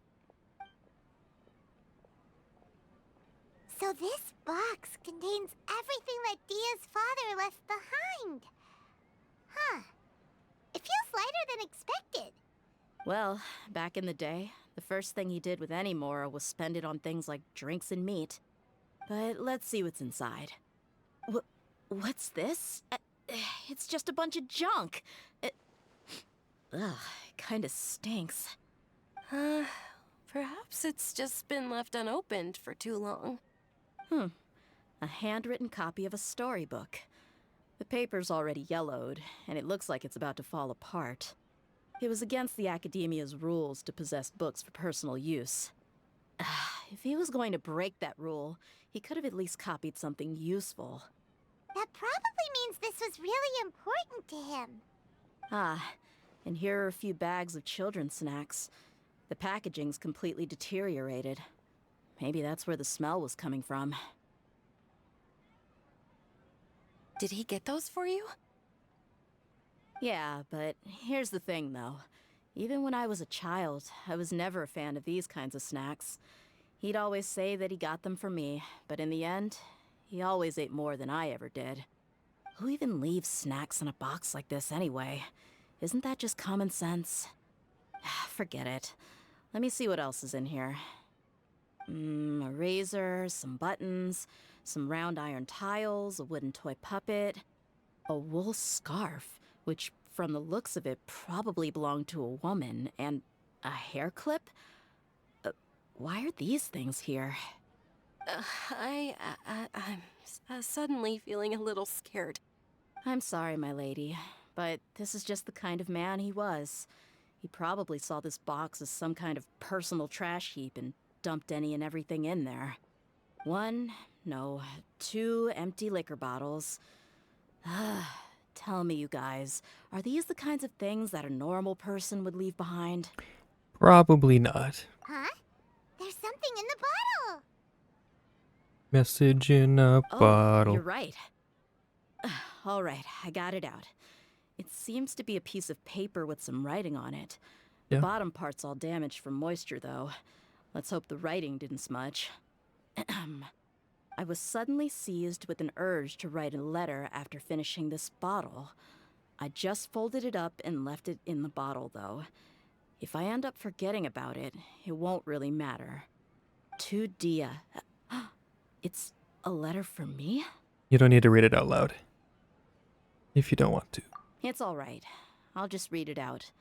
So this box contains everything that Dia's father left behind. Huh. It feels lighter than expected. Well, back in the day, the first thing he did with any Mora was spend it on things like drinks and meat. But let's see what's inside. What's this? It's just a bunch of junk. Ugh, it kinda stinks. Perhaps it's just been left unopened for too long. A handwritten copy of a storybook. The paper's already yellowed, and it looks like it's about to fall apart. It was against the Academia's rules to possess books for personal use. If he was going to break that rule, he could have at least copied something useful. That probably means this was really important to him. And here are a few bags of children's snacks. The packaging's completely deteriorated. Maybe that's where the smell was coming from. Did he get those for you? Yeah, but here's the thing, though. Even when I was a child, I was never a fan of these kinds of snacks. He'd always say that he got them for me, but in the end, he always ate more than I ever did. Who even leaves snacks in a box like this anyway? Isn't that just common sense? Forget it. Let me see what else is in here. A razor, some buttons, some round iron tiles, a wooden toy puppet, a wool scarf, which from the looks of it probably belonged to a woman, and a hair clip? Why are these things here? I'm suddenly feeling a little scared. I'm sorry, my lady, but this is just the kind of man he was. He probably saw this box as some kind of personal trash heap and dumped any and everything in there. 2 empty liquor bottles. Tell me, you guys, are these the kinds of things that a normal person would leave behind? Probably not. Huh? There's something in the bottle! Message in a bottle. You're right. All right, I got it out. It seems to be a piece of paper with some writing on it. The Yeah. bottom part's all damaged from moisture, though. Let's hope the writing didn't smudge. I was suddenly seized with an urge to write a letter after finishing this bottle. I just folded it up and left it in the bottle, though. If I end up forgetting about it, it won't really matter. To Dehya. It's a letter for me? You don't need to read it out loud. If you don't want to. It's all right. I'll just read it out.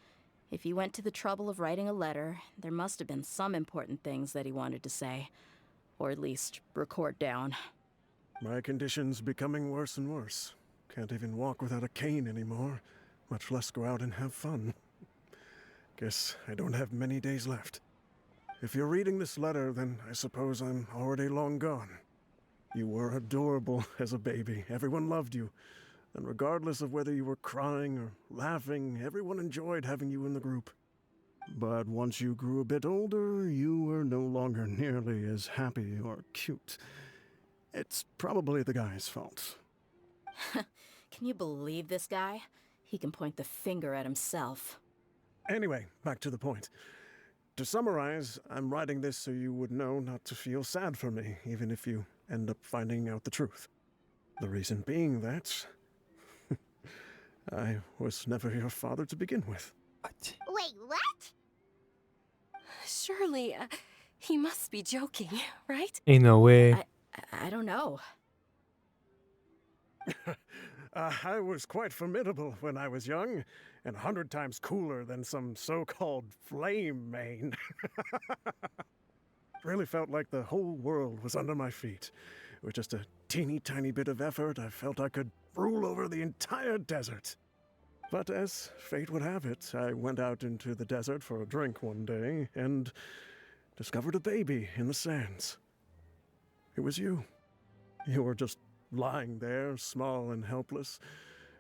If he went to the trouble of writing a letter, there must have been some important things that he wanted to say. Or at least record down. My condition's becoming worse and worse. Can't even walk without a cane anymore, much less go out and have fun. Guess I don't have many days left. If you're reading this letter, then I suppose I'm already long gone. You were adorable as a baby. Everyone loved you. And regardless of whether you were crying or laughing, everyone enjoyed having you in the group. But once you grew a bit older, you were no longer nearly as happy or cute. It's probably the guy's fault. Can you believe this guy? He can point the finger at himself. Anyway, back to the point. To summarize, I'm writing this so you would know not to feel sad for me, even if you end up finding out the truth. The reason being that I was never your father to begin with. What? Wait, what? Surely, he must be joking, right? Ain't no way. I don't know. I was quite formidable when I was young, and 100 times cooler than some so-called flame main. Really felt like the whole world was under my feet. With just a teeny tiny bit of effort, I felt I could rule over the entire desert. But as fate would have it, I went out into the desert for a drink one day and discovered a baby in the sands. It was you. You were just lying there, small and helpless.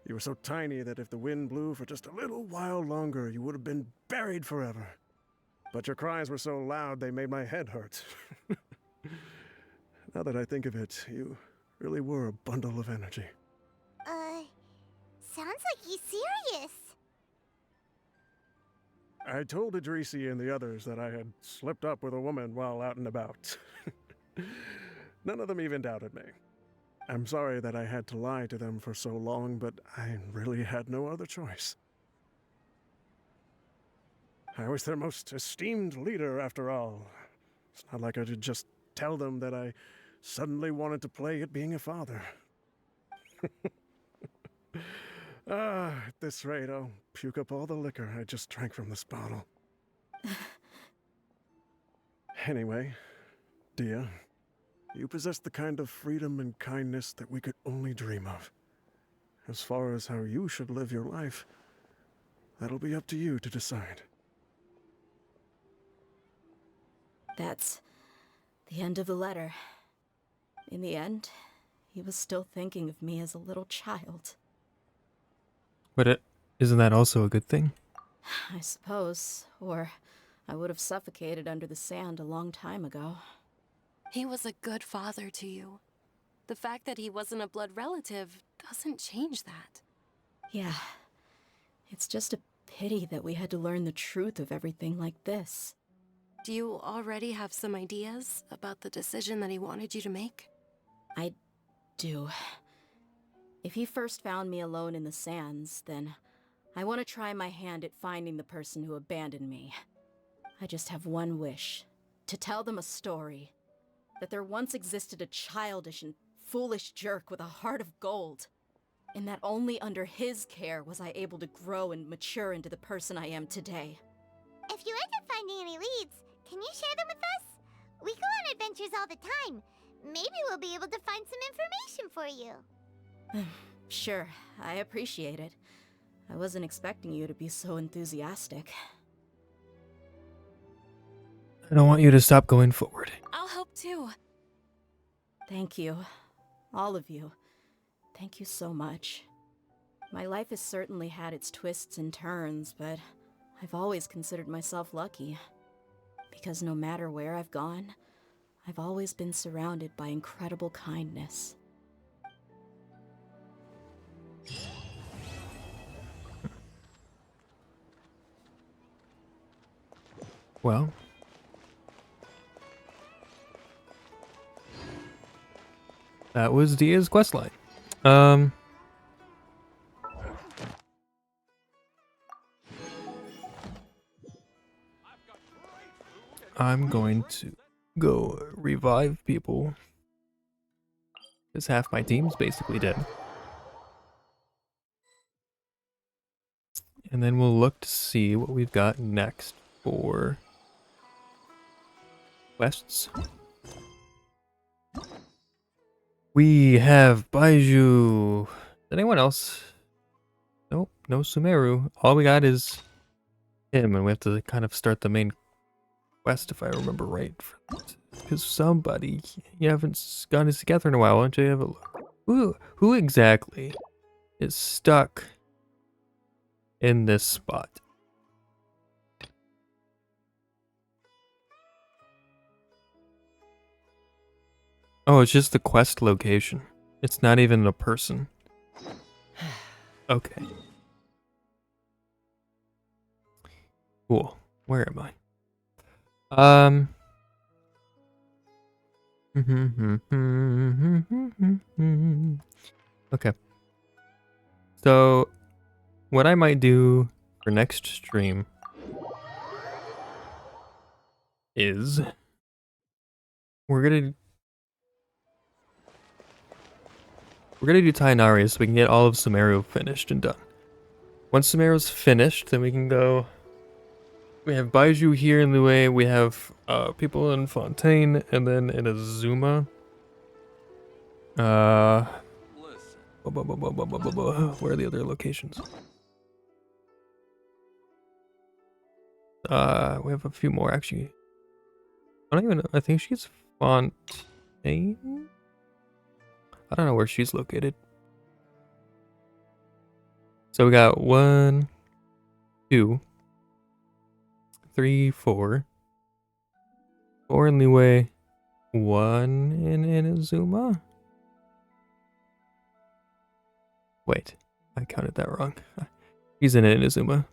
You were so tiny that if the wind blew for just a little while longer, you would have been buried forever. But your cries were so loud they made my head hurt. Now that I think of it, you really were a bundle of energy. Sounds like he's serious. I told Idrisi and the others that I had slipped up with a woman while out and about. None of them even doubted me. I'm sorry that I had to lie to them for so long, but I really had no other choice. I was their most esteemed leader, after all. It's not like I could just tell them that I suddenly wanted to play at being a father. At this rate, I'll puke up all the liquor I just drank from this bottle. Anyway, Dehya, you possess the kind of freedom and kindness that we could only dream of. As far as how you should live your life, that'll be up to you to decide. That's the end of the letter. In the end, he was still thinking of me as a little child. But isn't that also a good thing? I suppose, or I would have suffocated under the sand a long time ago. He was a good father to you. The fact that he wasn't a blood relative doesn't change that. Yeah. It's just a pity that we had to learn the truth of everything like this. Do you already have some ideas about the decision that he wanted you to make? I do. If he first found me alone in the sands, then I want to try my hand at finding the person who abandoned me. I just have one wish. To tell them a story. That there once existed a childish and foolish jerk with a heart of gold. And that only under his care was I able to grow and mature into the person I am today. If you end up finding any leads, can you share them with us? We go on adventures all the time. Maybe we'll be able to find some information for you. Sure, I appreciate it. I wasn't expecting you to be so enthusiastic. I don't want you to stop going forward. I'll help too. Thank you. All of you. Thank you so much. My life has certainly had its twists and turns, but I've always considered myself lucky. Because no matter where I've gone, I've always been surrounded by incredible kindness. Well, that was Dehya's questline. I'm going to go revive people. Because half my team's basically dead. And then we'll look to see what we've got next for quests. We have Baiju. Anyone else? Nope, no Sumeru. All we got is him, and we have to kind of start the main quest if I remember right. Because somebody, you haven't gotten this together in a while. Why don't you have a look? Who exactly is stuck in this spot? Oh, it's just the quest location. It's not even a person. Okay. Cool. Where am I? Okay. So, what I might do for next stream is we're gonna do Tainari so we can get all of Sumeru finished and done. Once Sumeru's finished, then we can go. We have Baiju here in the way. We have people in Fontaine, and then in Azuma. Where are the other locations? We have a few more actually. I don't even know. I think she's Fontaine. I don't know where she's located. So we got 1, 2, 3, 4. 4 in Liyue, 1 in Inazuma. Wait, I counted that wrong. He's in Inazuma.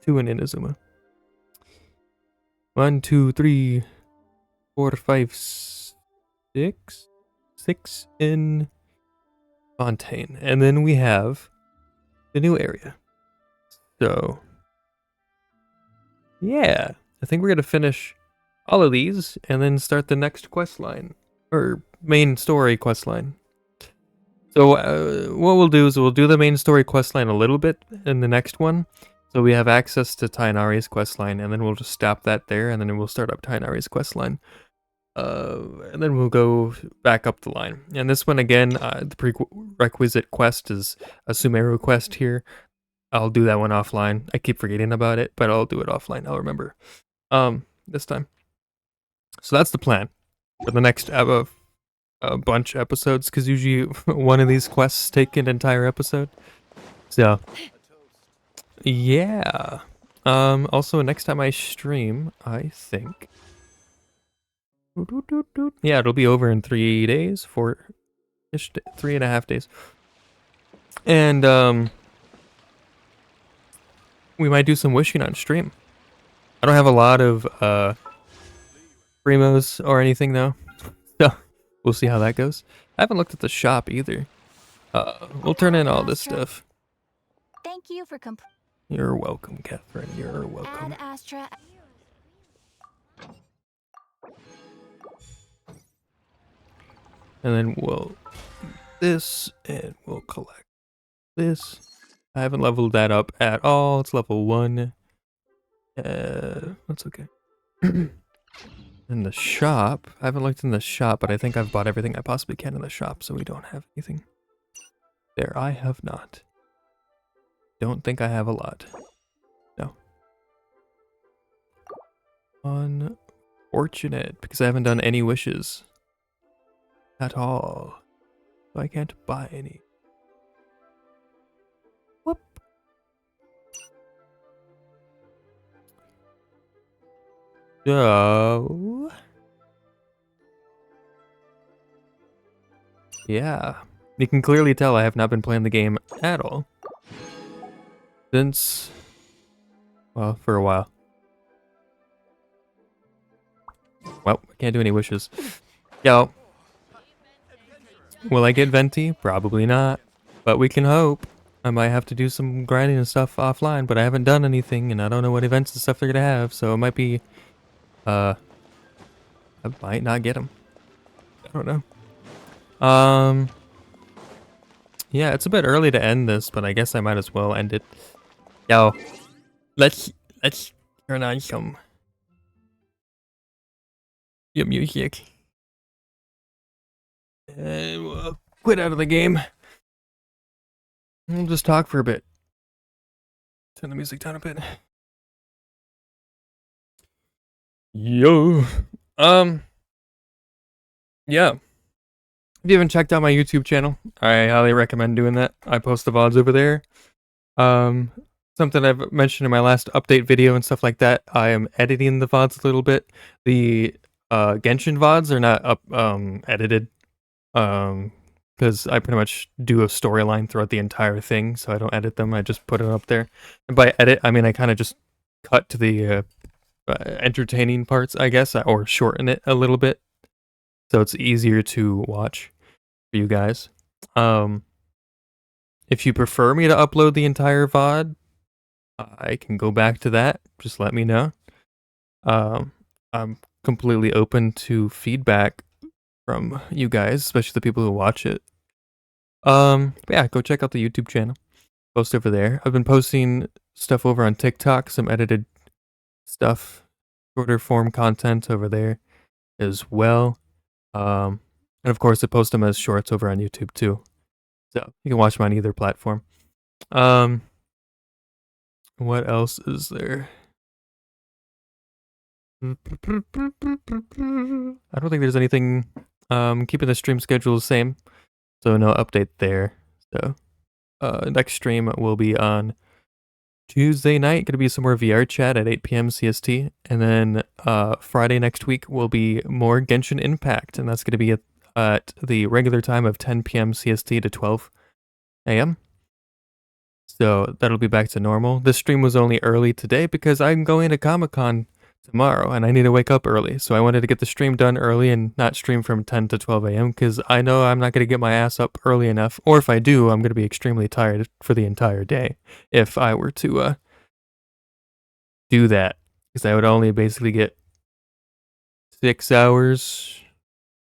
2 in Inazuma. 1, 2, 3, 4, 5, 6. 6 in Fontaine. And then we have the new area. So, yeah. I think we're going to finish all of these and then start the next quest line. Or main story quest line. So what we'll do is we'll do the main story questline a little bit in the next one. So we have access to Tainari's questline, and then we'll just stop that there, and then we'll start up Tainari's questline. And then we'll go back up the line. And this one, again, the prerequisite quest is a Sumeru quest here. I'll do that one offline. I keep forgetting about it, but I'll do it offline. I'll remember this time. So that's the plan for the next a bunch of episodes, because usually one of these quests take an entire episode. So yeah. Also next time I stream, I think yeah, it'll be over in 3 days, 4-ish, 3.5 days. And we might do some wishing on stream. I don't have a lot of primos or anything though. So we'll see how that goes. I haven't looked at the shop either. We'll turn in all this stuff. Thank you for You're welcome, Catherine. You're welcome. Add Astra. And then we'll this, and we'll collect this. I haven't leveled that up at all. It's level 1. That's okay. In the shop, I haven't looked in the shop, but I think I've bought everything I possibly can in the shop, so we don't have anything. There, I have not. Don't think I have a lot. No. Unfortunate, because I haven't done any wishes at all. So I can't buy any. Whoop. So yeah, you can clearly tell I have not been playing the game at all since, well, for a while. Well, I can't do any wishes. Yo, will I get Venti? Probably not, but we can hope. I might have to do some grinding and stuff offline, but I haven't done anything, and I don't know what events and stuff they're gonna have, so it might be, I might not get them. I don't know. Yeah, it's a bit early to end this, but I guess I might as well end it. Yo, let's turn on some music. And we'll quit out of the game. We'll just talk for a bit. Turn the music down a bit. Yo. Yeah. If you haven't checked out my YouTube channel, I highly recommend doing that. I post the VODs over there. Something I've mentioned in my last update video and stuff like that, I am editing the VODs a little bit. The Genshin VODs are not edited. Because I pretty much do a storyline throughout the entire thing, so I don't edit them, I just put it up there. And by edit, I mean I kind of just cut to the entertaining parts, I guess, or shorten it a little bit, so it's easier to watch for you guys. If you prefer me to upload the entire VOD, I can go back to that, just let me know. I'm completely open to feedback from you guys, especially the people who watch it. But yeah, go check out the YouTube channel. Post over there. I've been posting stuff over on TikTok, some edited stuff, shorter form content over there as well. And of course I post them as shorts over on YouTube too. So you can watch them on either platform. What else is there? I don't think there's anything. Keeping the stream schedule the same, so no update there. So next stream will be on Tuesday night, gonna be some more VR chat at 8 p.m. CST, and then Friday next week will be more Genshin Impact, and that's gonna be at the regular time of 10 p.m. CST to 12 a.m. So that'll be back to normal. This stream was only early today because I'm going to Comic-Con tomorrow, and I need to wake up early. So I wanted to get the stream done early and not stream from 10 to 12 a.m. because I know I'm not going to get my ass up early enough. Or if I do, I'm going to be extremely tired for the entire day if I were to do that. Because I would only basically get 6 hours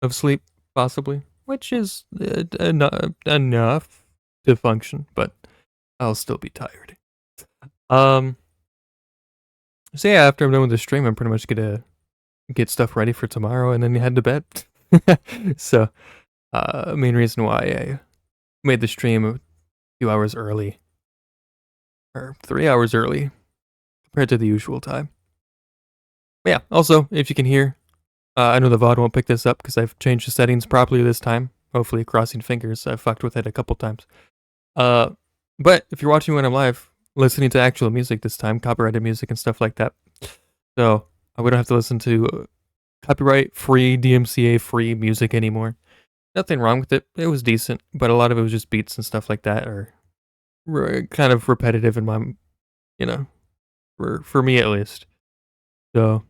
of sleep, possibly, which is enough to function, but I'll still be tired. So yeah, after I'm done with the stream, I'm pretty much gonna get stuff ready for tomorrow and then head to bed. So, main reason why I made the stream a few hours early, or 3 hours early, compared to the usual time. But yeah, also, if you can hear, I know the VOD won't pick this up because I've changed the settings properly this time. Hopefully, crossing fingers, I've fucked with it a couple times. But if you're watching when I'm live, listening to actual music this time, copyrighted music and stuff like that. So, we don't have to listen to copyright-free, DMCA-free music anymore. Nothing wrong with it. It was decent, but a lot of it was just beats and stuff like that, or kind of repetitive in my, for me at least. So,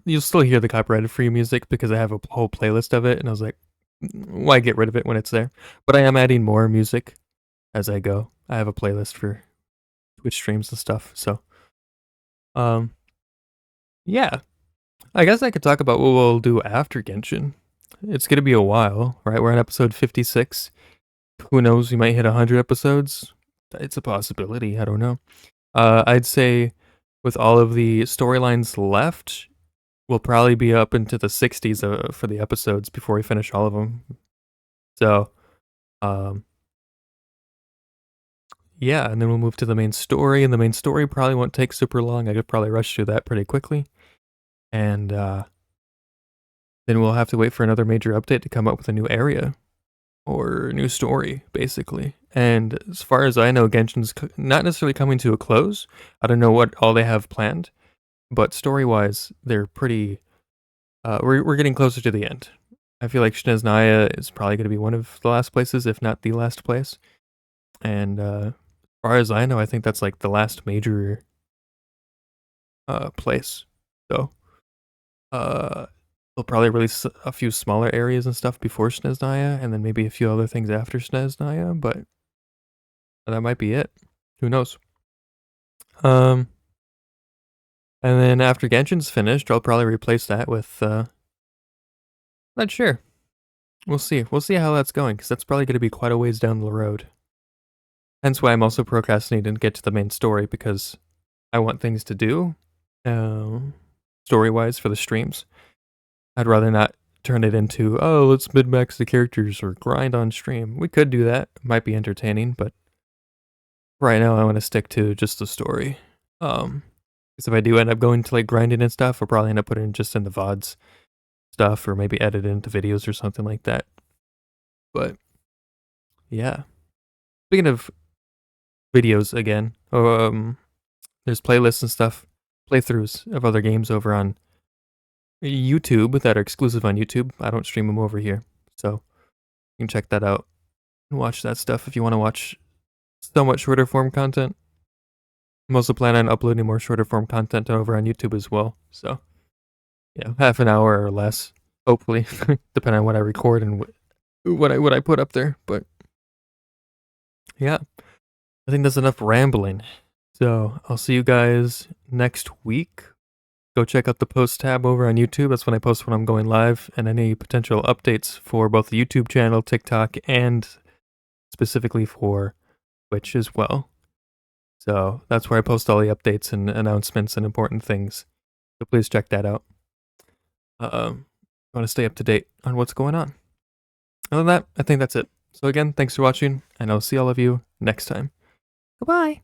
you'll still hear the copyrighted-free music because I have a whole playlist of it, and I was like, why get rid of it when it's there? But I am adding more music as I go. I have a playlist for Twitch streams and stuff, so yeah. I guess I could talk about what we'll do after Genshin. It's gonna be a while, right? We're on episode 56. Who knows, we might hit 100 episodes. It's a possibility, I don't know. I'd say with all of the storylines left, we'll probably be up into the 60s for the episodes before we finish all of them. So, yeah, and then we'll move to the main story, and the main story probably won't take super long. I could probably rush through that pretty quickly. And then we'll have to wait for another major update to come up with a new area or a new story, basically. And as far as I know, Genshin's not necessarily coming to a close. I don't know what all they have planned, but story-wise, they're pretty. We're getting closer to the end. I feel like Snezhnaya is probably going to be one of the last places, if not the last place. And as far as I know, I think that's like the last major place. So, they'll probably release a few smaller areas and stuff before Snezhnaya, and then maybe a few other things after Snezhnaya, but that might be it. Who knows? And then after Genshin's finished, I'll probably replace that with, not sure. We'll see. We'll see how that's going, because that's probably going to be quite a ways down the road. Hence why I'm also procrastinating to get to the main story, because I want things to do, story-wise, for the streams. I'd rather not turn it into, oh, let's min-max the characters or grind on stream. We could do that. It might be entertaining, but right now I want to stick to just the story. Because if I do end up going to like grinding and stuff, I'll probably end up putting just in the VODs stuff or maybe edit it into videos or something like that. But yeah. Speaking of videos again, there's playlists and stuff, playthroughs of other games over on YouTube that are exclusive on YouTube. I don't stream them over here, so you can check that out and watch that stuff if you want to watch somewhat shorter form content. I'm also planning on uploading more shorter form content over on YouTube as well. So, yeah, half an hour or less, hopefully, depending on what I record and what I put up there. But yeah, I think that's enough rambling. So I'll see you guys next week. Go check out the post tab over on YouTube. That's when I post when I'm going live, and any potential updates for both the YouTube channel, TikTok, and specifically for Twitch as well. So that's where I post all the updates and announcements and important things. So please check that out. I want to stay up to date on what's going on. Other than that, I think that's it. So again, thanks for watching, and I'll see all of you next time. Goodbye.